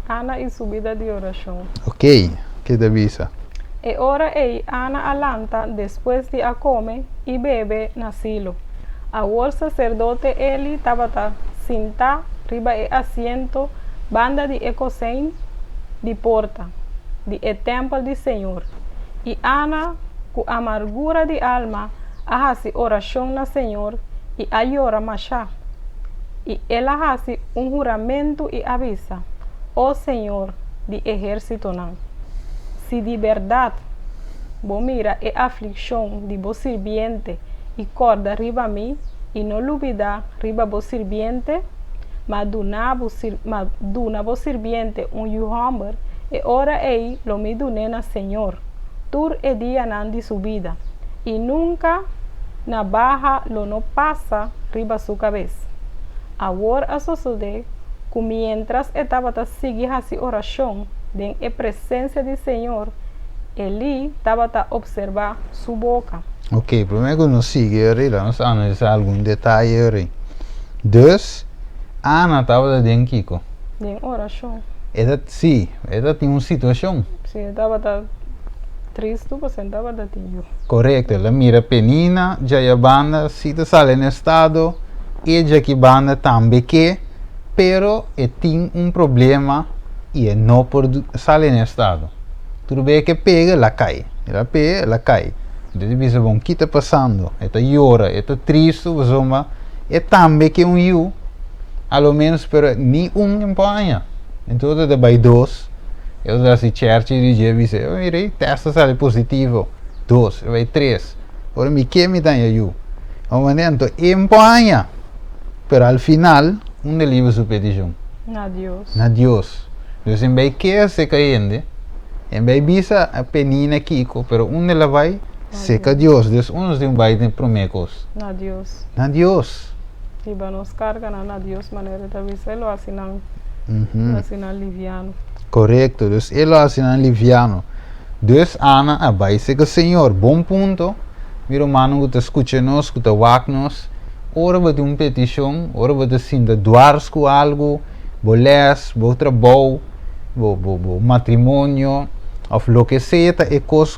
Ana e subida de oração. Ok, que te avisa. E ora Ana alanta depois de a come e bebe na silo. O sacerdote ele estava sentado riba e assento banda de ecosém de porta de templo do Senhor. E Ana, com amargura de alma, hace oração na Senhor e a llora machá. E ela hace juramento e avisa, ó Senhor de exército não. Se de verdade, vos mira e aflição de vos sirviente e corda riba mim, e não lubida riba vos sirviente, mas duna vos sirviente yuhamber, e ora lo me dunena Senhor, tur e dia nan de subida, e nunca na baja lo no passa riba su cabeça. Agora a suceder, que mientras estava a seguir a oração, em a presença do Senhor, ele estava a observar sua boca. Ok, primeiro que nós seguimos, nós analisamos algum detalhe. Dus, Ana estava dentro Kiko. Em oração. Sim, ela tinha uma situação. Sim, estava triste, porque estava a tio. Correto, ela mira penina, já a banda, se está sale no estado, e já que banda também que, pero tem problema e não pode sair no estado. Tudo bem que pega, ela cai. Ela pega, ela cai. Então, você bom, o que está passando? Está chora, está triste, mas é também que eu, ao menos, pero nenhum empanha. Então, eu vai dois. Eu já se church e dia disse, eu irei testa sale positivo, 2, vai 3. Ora me que me dá eu. Ao momento empanha. Pero al final, livro sua petição. Na Deus. Na Deus. Então, em vez que se caindo, em vez bisa a penina Kiko, pero ela vai seca Deus. Então, tem vai de promecos. Na Deus. Na Deus. E nos carga na Deus maneira de avisar, assim não liviano. Correto, dus ele assina liviano. Dus Ana, vai ser que Senhor, bom ponto. Miro mano que te escuta nos, que te wak nos. Ora vai ter uma petição, ora vai ter sinta duars com algo, boles, bo trabalho, bo matrimônio, ou lo que seja, é coisa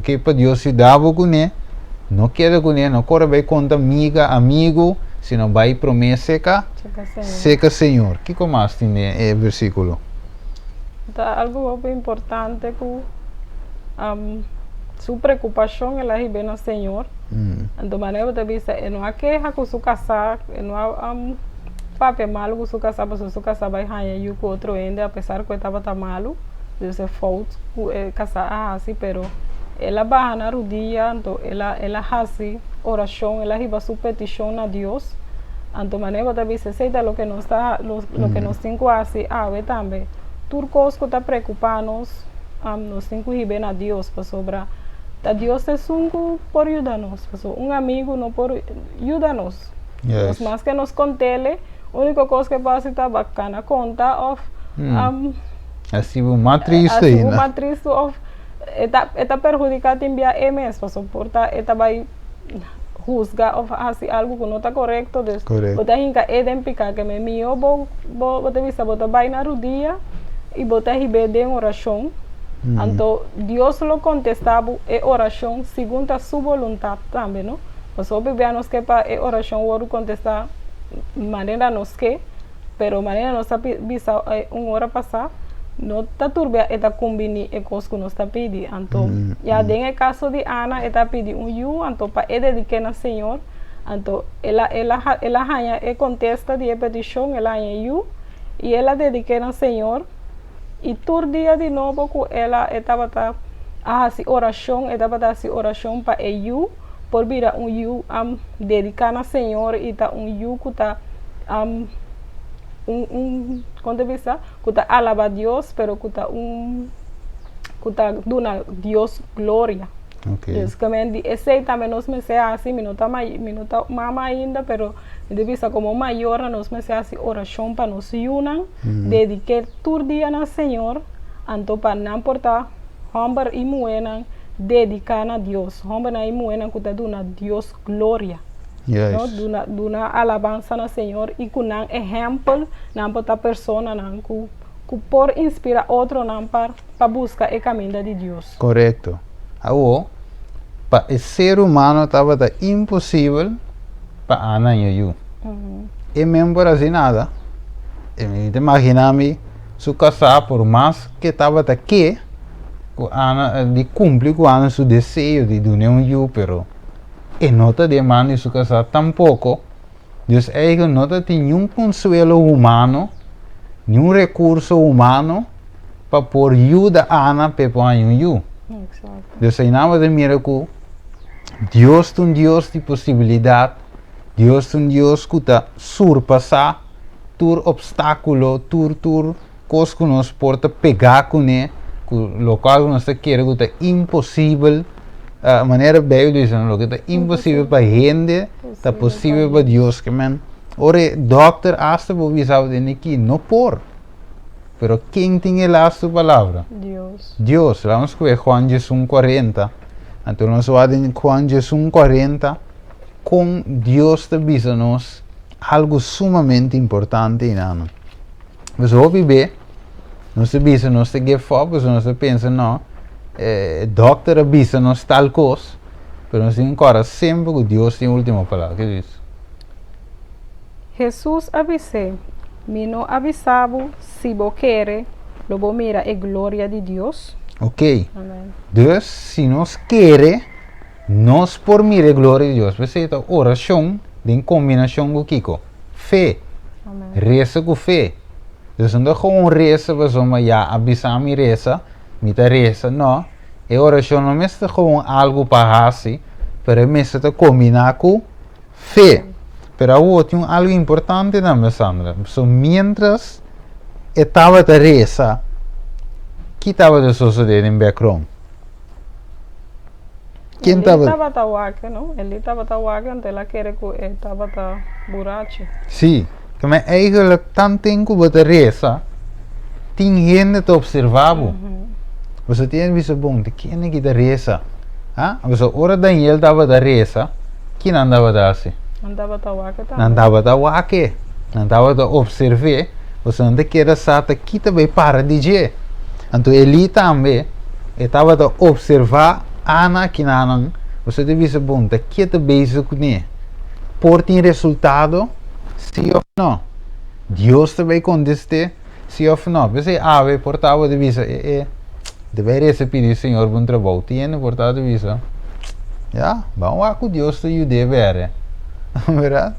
que para Deus se dá com ele. Não quer com ele, não corre vai conta amigo, se não vai promessa seca Senhor. O que mais tem no versículo? Algo muito importante que sua preocupação ela vem no Senhor. Então, maneira de dizer, não há queixa com sua casa, não há papel malo com sua casa, porque sua casa vai ganhar com outro ainda, apesar que estava tão malo, deve falta casa assim, pero ela vai na rodilha, então ela faz oração, ela riba sua petição a Deus. Então, maneira de dizer, seja lo que nós temos assim, também. Tudo que está preocupando nós temos que ir a Deus para sobrar. Deus é por ajudar-nos, amigo não por ajudar-nos. Yes. Mas que nos contele, a única coisa que passa está bacana, conta of assim uma triste assim uma triste of está perjudicado em via MS, porta vai juzgar of assim algo que não está correto, bota hinca identificar que me mio bota visa bota vai na rodilha e bota ribe de oração. Então, Deus lo contestava a oração segundo a sua vontade também, não? Mas obviamente que para a oração o contestar maneira nos que, pero maneira nos visa hora passar, não está turbia eta combine e coisa que nos está pedindo. Então, já tem o caso de Ana, está pedindo então para dedicar ao Senhor, então ela ganha e contesta de petição, ela ganha e ela dedica ao Senhor. E todo dia de novo que ela estava a fazer oração, estava a fazer oração para eu, por vir eu dedicar ao Senhor e tá eu que tá quando vista que tá alaba a Deus, pero que tá dando Deus glória. Ok. Yes, também esse também nós me sei assim, minuta mama ainda, pero de vista como maior nós me sei assim oração para nós unan, dedicar todo dia ao Senhor, então para não portar homem e mulher dedicar a Deus, homem e mulher que tá dando a Deus glória. Yes. No, duna alabança no Senhor e com um exemplo, não para pessoa não que por inspirar outro não para buscar o caminho de Deus. Correto. Agora, para o ser humano estava impossível para Ana e eu. E mesmo por assim nada, eu imagina-me se casar por mais que estava aqui, Ana de cumprir com Ana seu desejo de união eu, pero e nota de mano se casar tampouco. Dus eigenlijk não tem nenhum consuelo humano, nenhum recurso humano para por ajudar Ana para pôr eu. Exato. Dus em nome de miracle, Deus é Deus de possibilidade, Deus é Deus que está surpassar todo obstáculo, todo coisa que nós porta pegar com ele, que o local que nós queremos que está impossível, a maneira bem dizendo, que está impossível para gente, está possível para Deus, que man. Ora, doctor, hasta por visar de aqui, não por. Pero quem tem a lasta palavra? Deus. Deus, vamos ver Juan 1:40. Então nós vamos em Juan 1:40 com Deus te avisa-nos algo sumamente importante em ano. Mas ouve bem, nós avisa-nos de give up, nós pensa não, doctor avisa-nos tal coisa, mas nós encara sempre que Deus tem a última palavra. Que diz? Jesus avisou, me não avisava, se você quer, logo mira a glória de Deus. Ok. Amém. Dus, se nós queremos, nós por mirar a glória de Deus. Você está oração em combinação com Kiko. Fé. Amém. Reza com fé. Dus não é gewoon reza, mas uma já avisar me reza, me tá reza, não. E oração não é gewoon algo para fazer, para me está combinar com fé. Pero agora tem algo importante também, Sandra. So, mientras estava a reza, que estava a suceder em background? Quem estava? Ele estava tawaque, não? Ele estava tawaque, então ela queria que ele estava buraco. Sim. Mas eigenlijk tanto tempo que você reza, tem gente que observava. Você tem visto bom, de quem é que está reza? Ah, você ora Daniel estava a reza, quem andava a assim? Andava tawaque também. Não andava a waque, não andava a observar. Você não quer saber que também para de dizer. Então ele também estava a observar Ana que não. Você tem visto bom, de que está bezig com ele? Por ter resultado, sim ou não? Deus também conteste, sim ou não? Você ave portava de visa, deveria ser pedir Senhor bom trabalho, tiene portado de visa. Já, vamos lá com Deus te ajude, verdade? Verdade?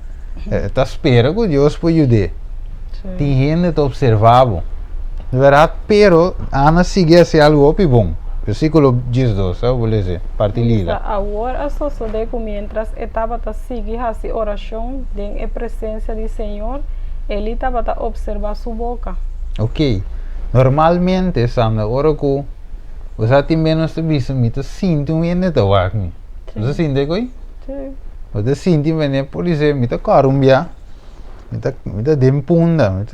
Está espera que Deus pode ajudar. Tem gente que observava, verdade? Pero Ana seguia se algo bom. Versículo 12, eu vou dizer, parte lila. Agora sucede que mientras estava a seguir a oração em presença do Senhor, ele estava a observar sua boca. Ok. Normalmente, Sandra, agora que você tem menos de vista, você sente um ene de wagme. Você sente que? Sim. Você sente um por exemplo, você carumbia, você dempunda,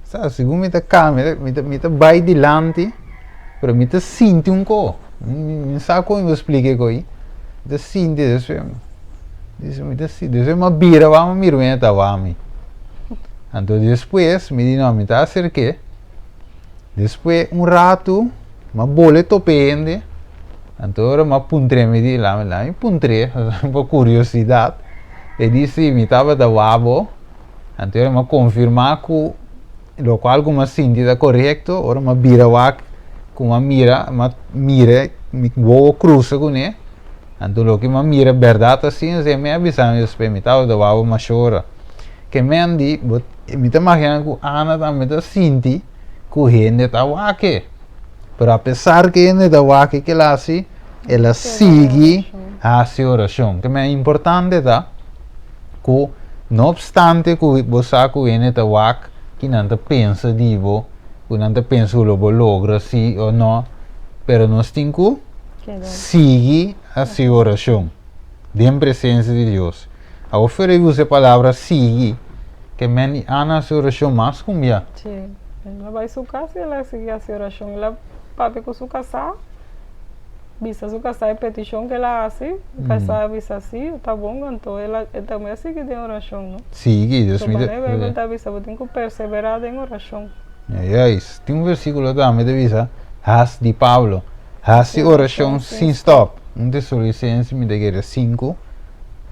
sabe, segundo você câmera, você vai dilante, pero você sente um co. Não sabe como eu expliquei que você sente isso. Isso é uma bira, vamos mirar essa wami. Então depois, me diz, não, me está acerquei. Depois, rato, uma bola topende. Então, uma puntre me diz lá, me puntre, por curiosidade. E disse, me estava da wabo. Então, eu confirmar que o local como senti está correto. Ora, uma bira wak, com uma mira, me vou cruzar com ele. Então, o que uma mira verdade assim, eu me avisava, me estava da wabo, uma chora. Que me andi, me está imaginando que Ana também está senti, que gente está wake. Pero a pesar que gente está wake que ela hace, ela sigue a sua oração. Que é importante, tá? Que, não obstante que você que gente está wake, que não pensa divo, que não pensa que lo logra sim ou não, pero nós temos que seguir a sua oração. De presença de Deus. A oferecer a palavra sigue, que me ana a sua oração mais como já. Sim. Ela vai su casa e ela sigue a sua oração. Ela papi com sua casa, visa sua casa e petição que ela faz, casa visa assim, tá bom, então ela também sigue de oração, não? Sigue, Deus me dá. Então, tá visa, tem que perseverar em oração. É isso. Tem versículo também de visa, has de Pablo, has oração sem stop. Tessalonicenses me dá 5,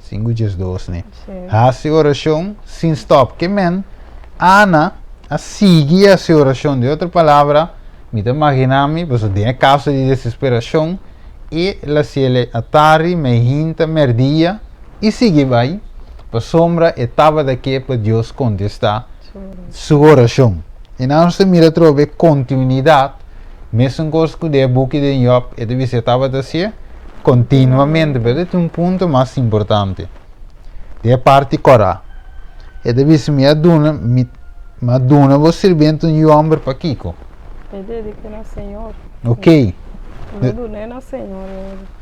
5:12, né? Has oração sem stop. Que men, Ana, a seguir a sua oração. De outra palavra, me imaginami, você tem causa de desesperação, e ela se ele atari, me hinta, merdia, e sigue vai, para sombra etapa daqui para Deus contestar sua oração. E não se mira trove continuidade, mesmo coisa que o book de Job, e deve ser etapa assim, continuamente, mas é ponto mais importante. De parte Corá. E deve ser minha duna, Madonna, você servente de homem para Kiko. É dedica ao Senhor. Ok. Madonna ao Senhor.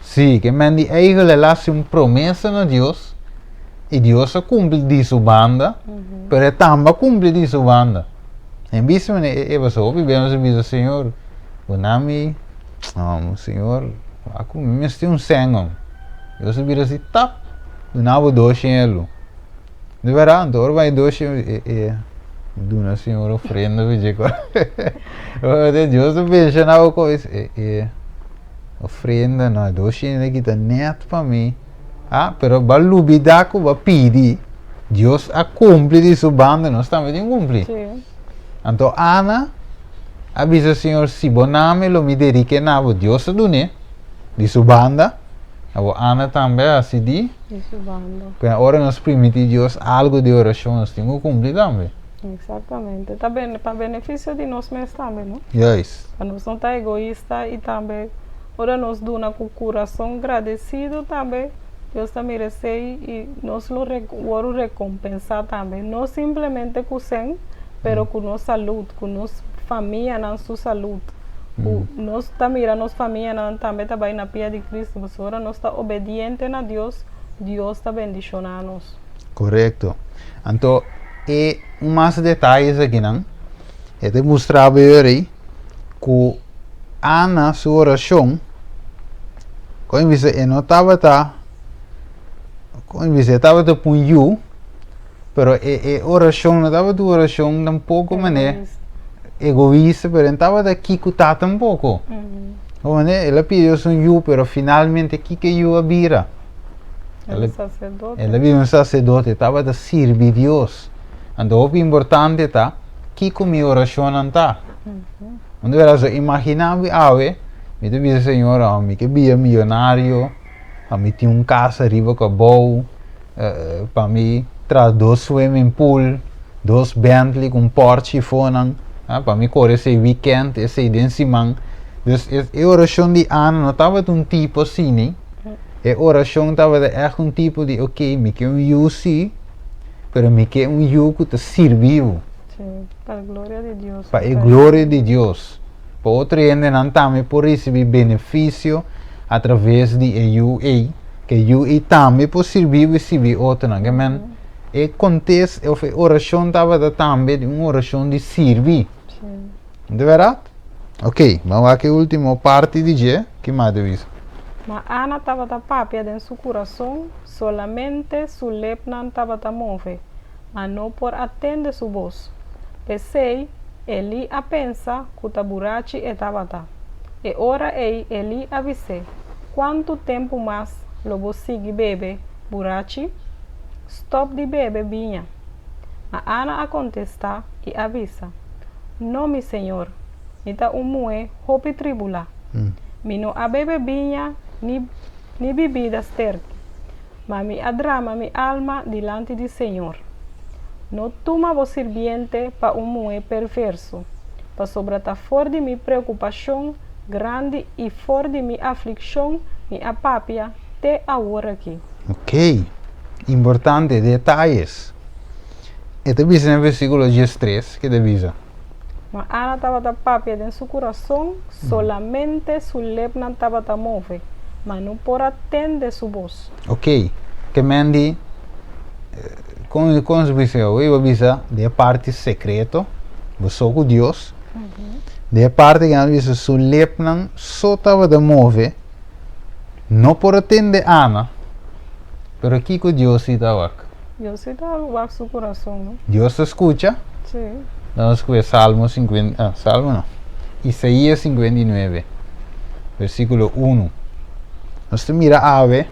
Sim, que mandi ele lá uma promessa a Deus e Deus cumpre de sua banda, mas também cumpre de sua banda. Em vez de eu sou vivendo o Senhor, o nome, não, Senhor, aku me estou um senhor. Eu sou vira assim, tap, do nabo doce ele. De verdade, então vai doce Duna Senhor ofrenda veja de Deus veja na coisa ofrenda não doce ainda que tá neto para mim pero balubida que vai pedir Deus a cumprir de sua banda nós também tem cumprir então Ana avisa Senhor se boname lo me dedique na Deus dune de sua banda Ana também assim de sua banda para ora nós permitir Deus algo de oração nós temos que cumprir também. Exatamente. Também para benefício de nós mesmos também, não? Yes. Para nós não estar egoísta e também, ora nós dona com o coração agradecido também, Deus também recebe e nós o recompensar também. Não simplesmente com sem, pero com nossa saúde, com nossa família na sua saúde. Nós também a nossa família também está na pia de Cristo, mas ora nós está obediente a Deus, Deus está bendicionando nós. Correto. Então e mais detalhes aqui não é de mostrar aí que Ana sua oração quando você não estava com you pero oração não estava tua oração tampouco mané egoísta pero estava daqui que tá tampouco mané ela pediu um you pero finalmente aqui que you abira ela viu um sacerdote estava a servir Deus. Então, o importante é que com minha oração não está. Onde verás, imaginava ave, me disse Senhor, a mim que via milionário, a mim tinha casa arriba com bom, para mim traz 2 swimming pool, 2 Bentley com Porsche fonan, para mim correr esse weekend, esse dia semana. Então, a oração de Ana não estava de um tipo assim, né? A oração estava de tipo de, ok, me quer UC, pero me quer yugo que te serviu. Sim, para a glória de Deus. Para a glória de Deus. Para outro ainda não também por receber benefício através de UA, que UA também por servir e receber outro, não é? E acontece, a oração estava também de uma oração de servir. Sim. De verdade? Ok, vamos aqui a última parte de dia, que mais deve isso? Mas Ana estava da papia em seu coração, solamente sua lepna estava a mover, mas não por atender sua voz. Pensei, ele a pensa que o burachi estava lá. E ora ele avisei, quanto tempo mais lo vou seguir bebe, burachi? Stop de bebe vinha. A Ana a contestar e avisa, não, meu senhor, me dá moe, hopi tribula. Me não a bebe vinha, ni bebidas terque, mas me adrama mi alma delante do Senhor. Não toma vos sirviente para moe perverso, para sobrata fora de minha preocupação grande e fora de minha aflição, minha apápia, até agora aqui. Ok. Importante, detalles. Este dice en el versículo 13, que dice? Mas Ana estava da papia dentro do seu coração, solamente su lepna estava da move, mas não por atender sua voz. Ok. Que mendi, com os bichos, eu avisa de parte secreto, você com Deus, de parte que avisa su lepna só estava da move, não por atender Ana, pero aqui com Deus estava. Eu sei da o seu coração, não? Deus escuta. Sim. Vamos a Salmo 50, Salmo no, Isaías 59, versículo 1. Nos mira ave,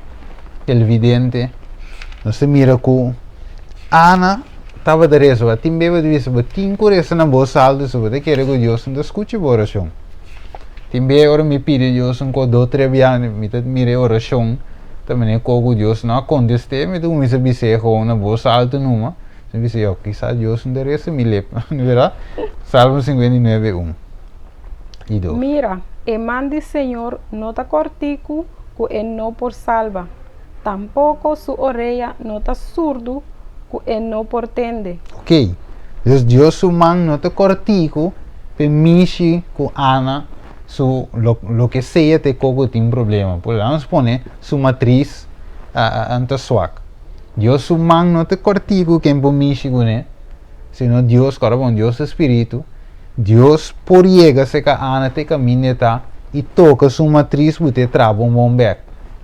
el vidente, nos mira que Ana estava de rezo, a tim bebe de visa, a tim curesa na voz alta, sobre que quer que Deus não escute a oração. Tim bebe ora me pide Deus um co do trebiano, me mire oração, também é que Deus não acontece, me tu me se bise com na voz alta numa. Dice yo, quizás Dios enderece mi letra, ¿verdad? Salmo 59, 1 y 2. Mira, e mande Senhor não está cortico, que é não por salva. Tampouco su orelha não está surdo, que é não por tende. Ok, entonces Dios humano no te cortico, permite que Ana, lo que sea, te coco tiene problema. Por vamos poner su matriz ante suac. Dios humano no te cortico que permite que sino Dios, carabón, Dios espíritu, Dios por llega se que Ana te camina y toca su matriz y te traba un bombek.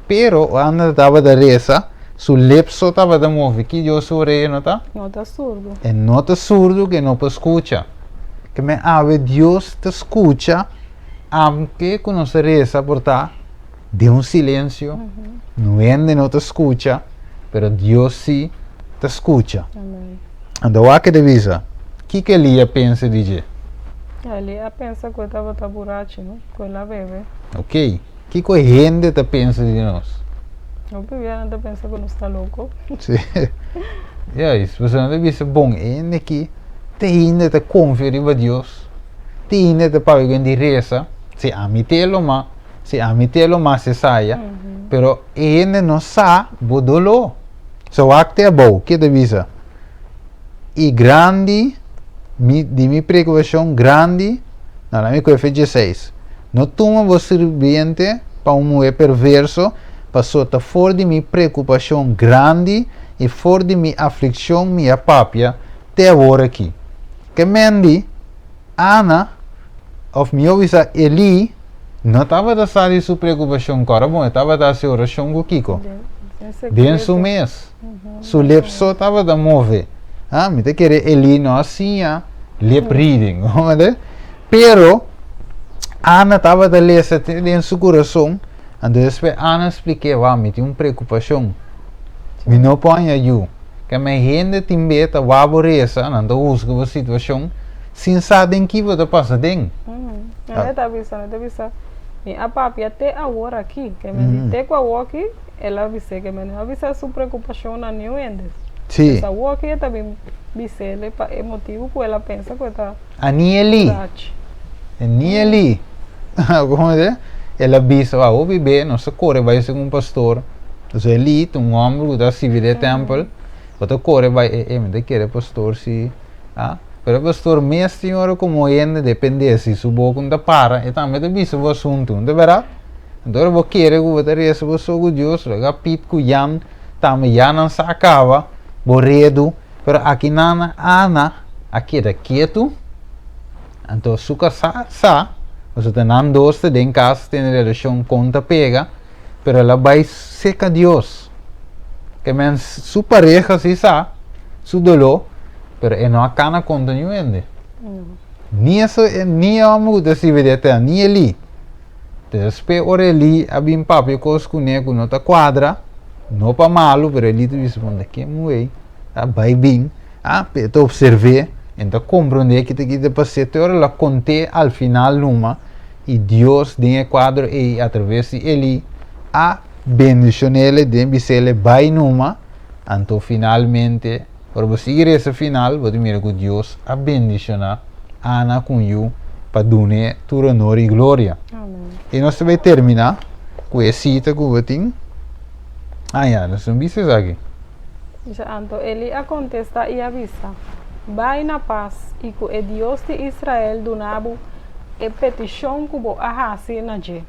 Pero Ana estaba de reza, su lepso estaba de mover, que Dios orella no está. Não está surdo. É nota surdo que não escuta. Que me ave Deus te escuta, aunque que não se reza por tá de um silêncio, não ende não te escuta, pero Deus sim te escuta. Amém. Então a que devisa, que Elia pensa de? Ali a pensa que estava taburachi, não? Que ela bebe. Ok? Que a gente te pensa de nós? Não bebia nada pensa que não está louco. Sim. É isso, você não deve ser bom, é que te ainda te conferir a Deus, te ainda te paga de reza, se amitelo mas se saia, pero ainda não sabe o dolor. So acte é bom, que devisa? E grande, de minha preocupação grande, na minha coisa 16, não toma o serviente para um mulher perverso, passou a fora de minha preocupação grande e fora de minha aflição, minha pápia, até agora aqui. Que mendi, Ana, of minha visa Eli, não estava a sair sua preocupação, cara, bom, estava a sua oração com Kiko. Dentro do mês, sua lepso estava a mover. Ah, me te querer Eli não assim, lip reading, pero Ana estava a ler dentro do seu coração. Então, Ana expliquei, me tem uma preocupação. Me não põe aí. Que me gente também está aborreza, não está buscando a situação, sem saber que vai passar dentro. Ela está avisando, a papi até agora aqui, que me até com a walk, ela avisa que me avisa sua preocupação na new endes. Sim. Essa walk também avisa ele é motivo que ela pensa que está. Anieli. Anieli. Como é? Ela avisa, o bebê, não se corre, vai ser um pastor. Então, ele, um homem que está civil de templo, você corre, vai, me quer pastor, se, pero pastor, minha senhora, como ele, depende se o boco não para, e também avisa o assunto, não é verdade? Então, eu quero que você reza o seu Deus, o pit que Jan, também Jan não se acaba, borredo, pero aqui na Ana, aqui está quieto, então, suca sa, você tem dois em casa, tem relação conta pega, pero ela vai seca Deus. Que men su pareja si sa, su dolor, pero não acana conta nenhuma. Ni eso, ni amo que se vê até, ni ele. Después ora ele, abim papi cos cuneco não tá quadra, não pa malo, pero ele te responde que muei, vai bem, te observe, então compreender que te passei, ora la conté al final numa, e Deus tem quadro e através de ele a bendición ele deve ser vai numa, então finalmente, para seguir esse final, você mira que Deus a bendiciona Ana com you para dar tu honor e glória. Amém. E nós vamos terminar com essa cita que eu tenho. Nós não vimos aqui. Já então ele a contesta e avisa: vai na paz e que o Deus de Israel do nabo e petição que vos hace na je.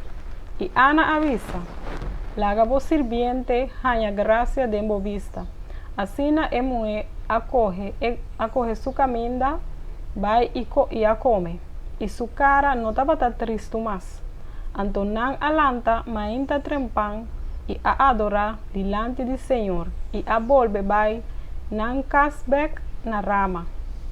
E Ana avisa: laga vos sirviente haya gracia de vo vista. Assim na emue acoge su caminda, vai e a come. E su cara não estava triste mais. Então não alanta, mainta trempan e a adorar delante do Senhor. E a volve vai não casbec na rama.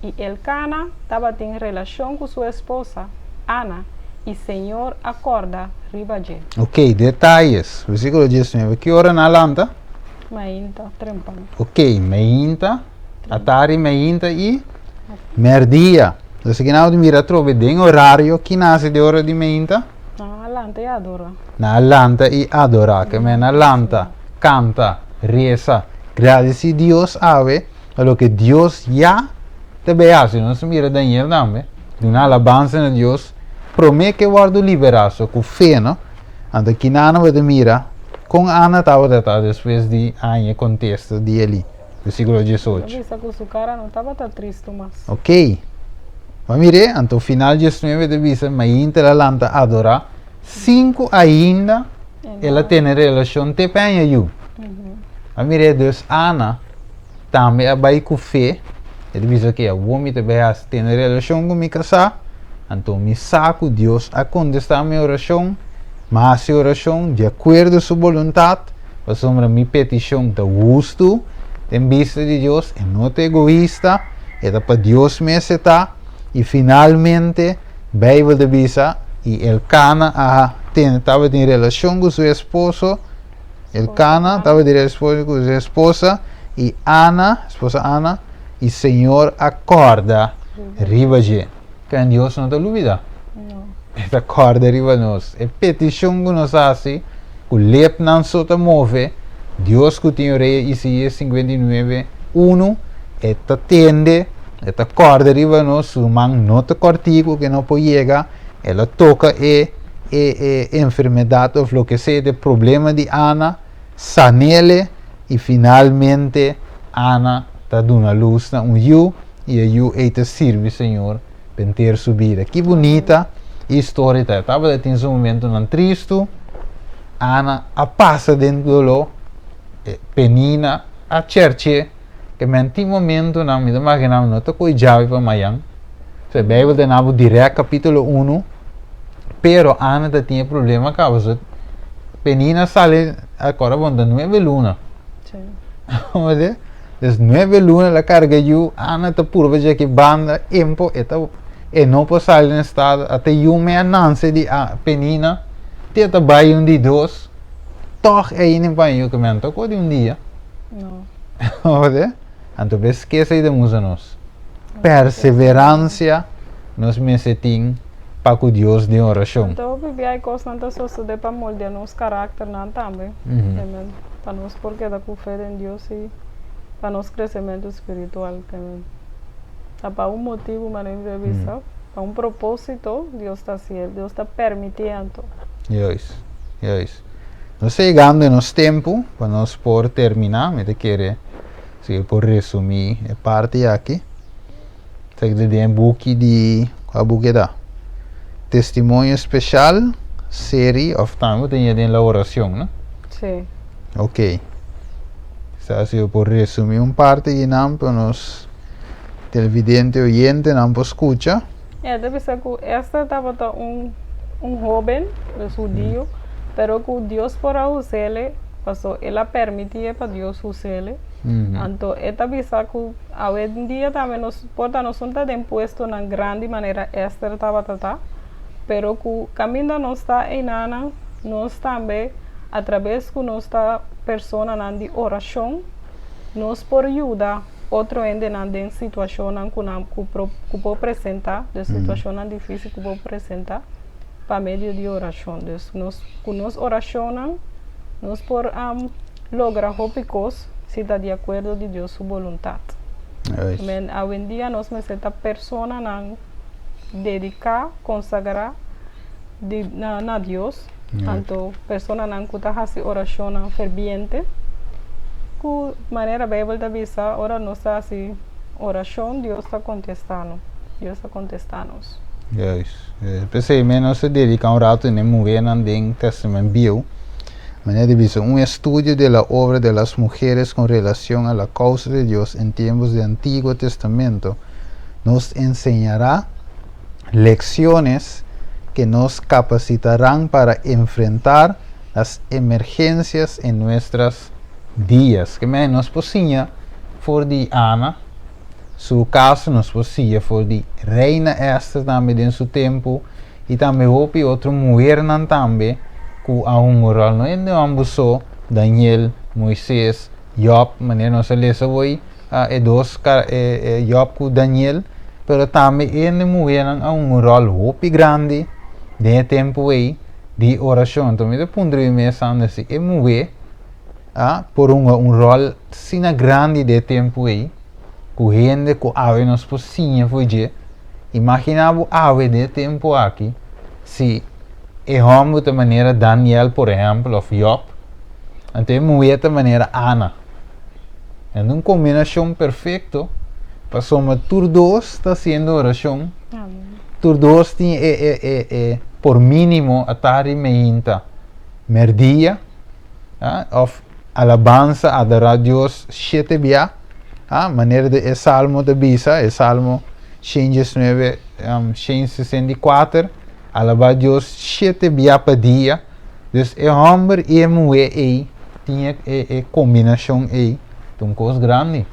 E Elcana estava em relação com sua esposa, Ana, e Senhor acorda ribaje. Ok, detalhes. Versículo 19. Que hora na alanta? Mainta trempan. Ok, meinta, atari meinta e merdia. Então, se não mira trove den horário que nasce de hora de meinta, Não alanta e adora. na alanta e adora, que men alanta, canta, reza, agradece Deus ave a lo que Dios ya te hace. Não se mira Daniel também, de uma alabança a Deus, promete que guardo liberaço com fé, não? Então, que não vai mira, com Ana estava depois de ano contexto de ali, versículo 18. Avisa que su cara não estava triste mais. Ok. Mas mire, então final 19 de visa, mas inter lanta adora, 5 ainda, ela tem relação te penha you. Mas mire, Deus Ana, também vai com fé, ele diz que o homem te vai ter relação com me casar, então me saco Deus a contestar minha oração, mas a oração de acordo com sua vontade, para sombra minha petição de gosto, em vista de Deus, e não te egoísta, é para Deus me aceitar. E finalmente, Bíblia de visa, e Elcana estava em relação com seu esposo, Elcana estava em relação com sua esposa, e Ana, esposa Ana, e Senhor acorda, ribaje. Que Deus não te duvida. Não. Ele acorda riba nós. É petição que nos faz, que o lep não só te move, Deus que tem rei Isaías 59, 1, e te atende, e te acorda riba nós, o man não te cortigo, que não pode chegar, ela toca enfermidade ou o que seja, de problema de Ana, sanele, e finalmente Ana está dando a luz na you, e a you te serve, Senhor, para ter sua vida. Que bonita história, estava em um momento não triste, Ana a passa dentro do Penina a cerce que em momento não me imaginava não estou chave para amanhã. Se Bíblia de nabo direto capítulo 1, pero Ana tinha problema causa Penina sale agora bonda 9 luna. Sim. Olha, das 9 luna la carga you Ana ta purva já que banda empo e não pode sair no estado até you me ananse de Penina teta vai de dois toch aí nem vai eu comento com de dia. Não. Olha, então esquece de nós. Perseverança nos mesetim para que Deus de oração. Então, eu vivi aí coisas não só de para moldear nosso caráter não também. Para nós porque da fé em Deus e para nosso crescimento espiritual também. Para um motivo, mas não visa, para um propósito, Deus está certo, Deus está permitindo. Isso. Nós chegando em nosso tempo, para nós por terminar, me querer, se por resumir a parte aqui, tem um book de, qual book dá? Testemunho especial, série of time, tem a oração, né? Sim. Ok. Se por resumir uma parte e não para nós televidente oyente não para escuta. Deve ser que esta estava um jovem judío, pero que Deus por usarle, pasó, ela permitia para Deus usarle. Então, esta visa que hoje em dia também nos porta nos está imposto na grande maneira Esther estava tratando, pero que o caminho não está em nada, nós também através que nossa persona de oração, nós por ajuda outro ainda em situação que pode apresentar, de situação difícil que pode apresentar, para meio de oração. Com nós oração, nós por lograr rópicos se está de acordo de Deus sua vontade. Hoje em dia nós necessitamos persona dedicar, consagrar na Dios. Tanto persona nan kuta hasi oración ferviente. Ku manera Bible da visa, ora no está así oración, Dios está contestando. Dios está contestando-nos. Juist. Pensei menos se dedica un rato en mover en el testimonio bio. Manera dice un estudio de la obra de las mujeres con relación a la causa de Dios en tiempos del Antiguo Testamento nos enseñará lecciones que nos capacitarán para enfrentar las emergencias en nuestros días. Que nos posiña por di Ana, su caso nos posiña por di reina Esther también en su tiempo, y también hopi otro mujer también que a un rol no en ambos Daniel, Moisés, Job, manera no se les hoy dos Job con Daniel, pero también en mujer a un rol hopi grande de tiempo ahí de oración. Entonces, de punto de vista, si es mujer por un rol sin grande de tiempo ahí, que gente que ave nos posiña fue imaginamos ave de tiempo aquí, si es hombre de manera Daniel, por ejemplo, o Job, entonces mujer de manera Ana. Es una combinación perfecta para somos todos dos está haciendo oración. Todos dos tienen por mínimo atari meinta merdia, of alabanza, adorar a Dios 7 días, manera de salmo de bisa, el salmo 109, 164, alabar a Dios 7 días por día. Dus el hombre y la mujer tiene combinación un cosa grande.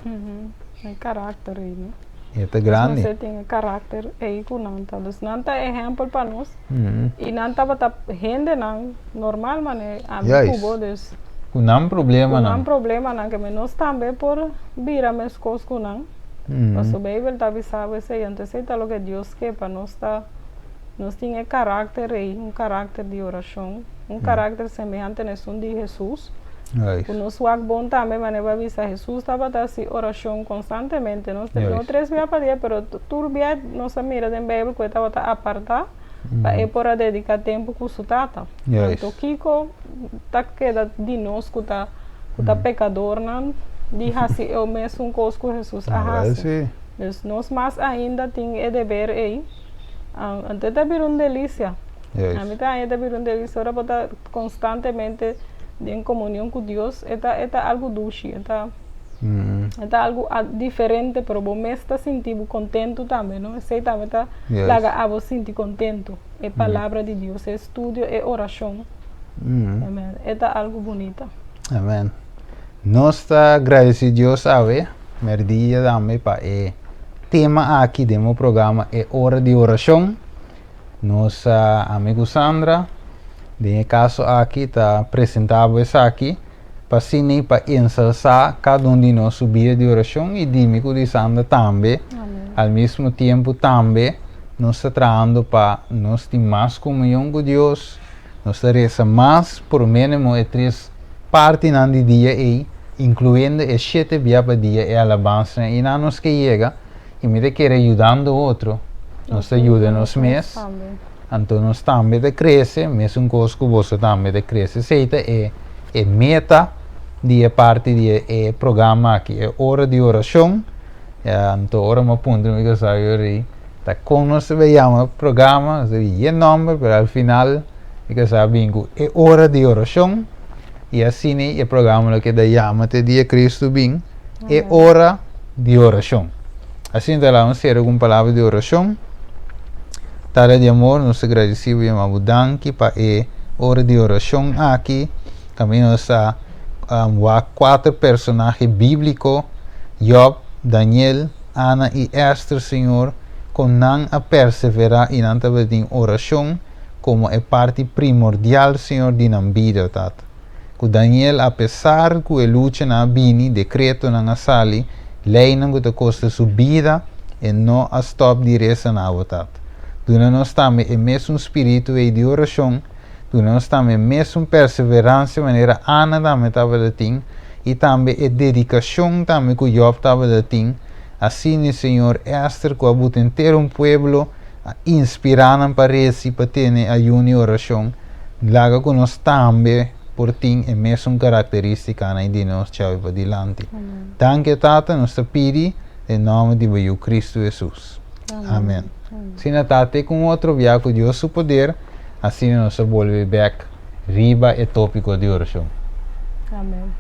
Hay carácter ahí, ¿no? É grande. Você tem caráter aí com nanta. Dus nanta é exemplo para nós. E nanta bata gente não normal mané amigo bodes. Não problema não. Não problema não que nós também por vir a meus coisas com não. Mas o Bíblia tá avisado se antes sei tá lo que Deus quer para nós tá nós tem caráter aí, caráter de oração, caráter semelhante nesse de Jesus. Nós o bom também maneira avisa Jesus estava assim oração constantemente. Nós temos 3 dias para dia, pero tudo dia nós mira em Bíblia que estava apartar para por dedicar tempo com sua tata. Então Kiko tá queda de nós que tá pecador não de assim eu mesmo coisa com Jesus assim. Nós mais ainda tem dever aí. Antes de vir delícia. A mim tá de vir delícia ora para constantemente en comunión con Dios, está algo dulce, está algo diferente, pero vos me estás sintiendo contento también, ¿no? Ese también está a vos sentir contento. Es palabra de Dios, es estudio, es oración. Amén. Está algo bonito. Amén. Nos está agradecido, sabe, merdilla dame para tema aquí de mi programa es hora de oración. Nos amigo Sandra de caso aqui está apresentado isso aqui para sim para ensalzar cada de nós subir de oração e dímico de Sandra também. Ao mesmo tempo também nos está trazendo para nós ter mais comunhão com Deus, nos reza mais por mínimo 3 partes no dia aí, incluindo 7 dias por dia e alabança e não nos que chega e me quer ajudando o outro, nos ajuda nos mês. Então nós também de crescer, mesmo coisa que você também de crescer, seita meta de parte de programa aqui, é hora de oração. Então hora uma ponto que sabe tá com nós veíamos programa, é nome, mas ao final que sabe é hora de oração e assim é programa que da chama te dia Cristo bem, é hora de oração. Assim então vamos ser com palavra de oração. Tara de amor, nos agradecemos e abudanki para a hora de oração aqui. Caminhamos a 4 personagens bíblicos, Job, Daniel, Ana e Esther, Senhor, com não a perseverar e não em oração, como é parte primordial, Senhor, de nossa vida, Tata. Com Daniel, apesar que ele luta na bini, decreto na sali, lei não te custa sua vida e não a stop de reza na Tata. Duna nós também é mesmo espírito de oração, duna nós também é mesmo perseverança, maneira Ana também estava de tim, e também é dedicação também que Job estava de tim. Assim, Senhor, Esther, que abuta inteiro povo, inspirar para esse para ter a oração laga que nós também por ter a mesma característica na de nós chave para dilante. Tanque tata nós pedi em nome de Cristo Jesus. Amém. Se na tate com outro viaco de seu poder, assim nós volve back riba e tópico de oração. Amém.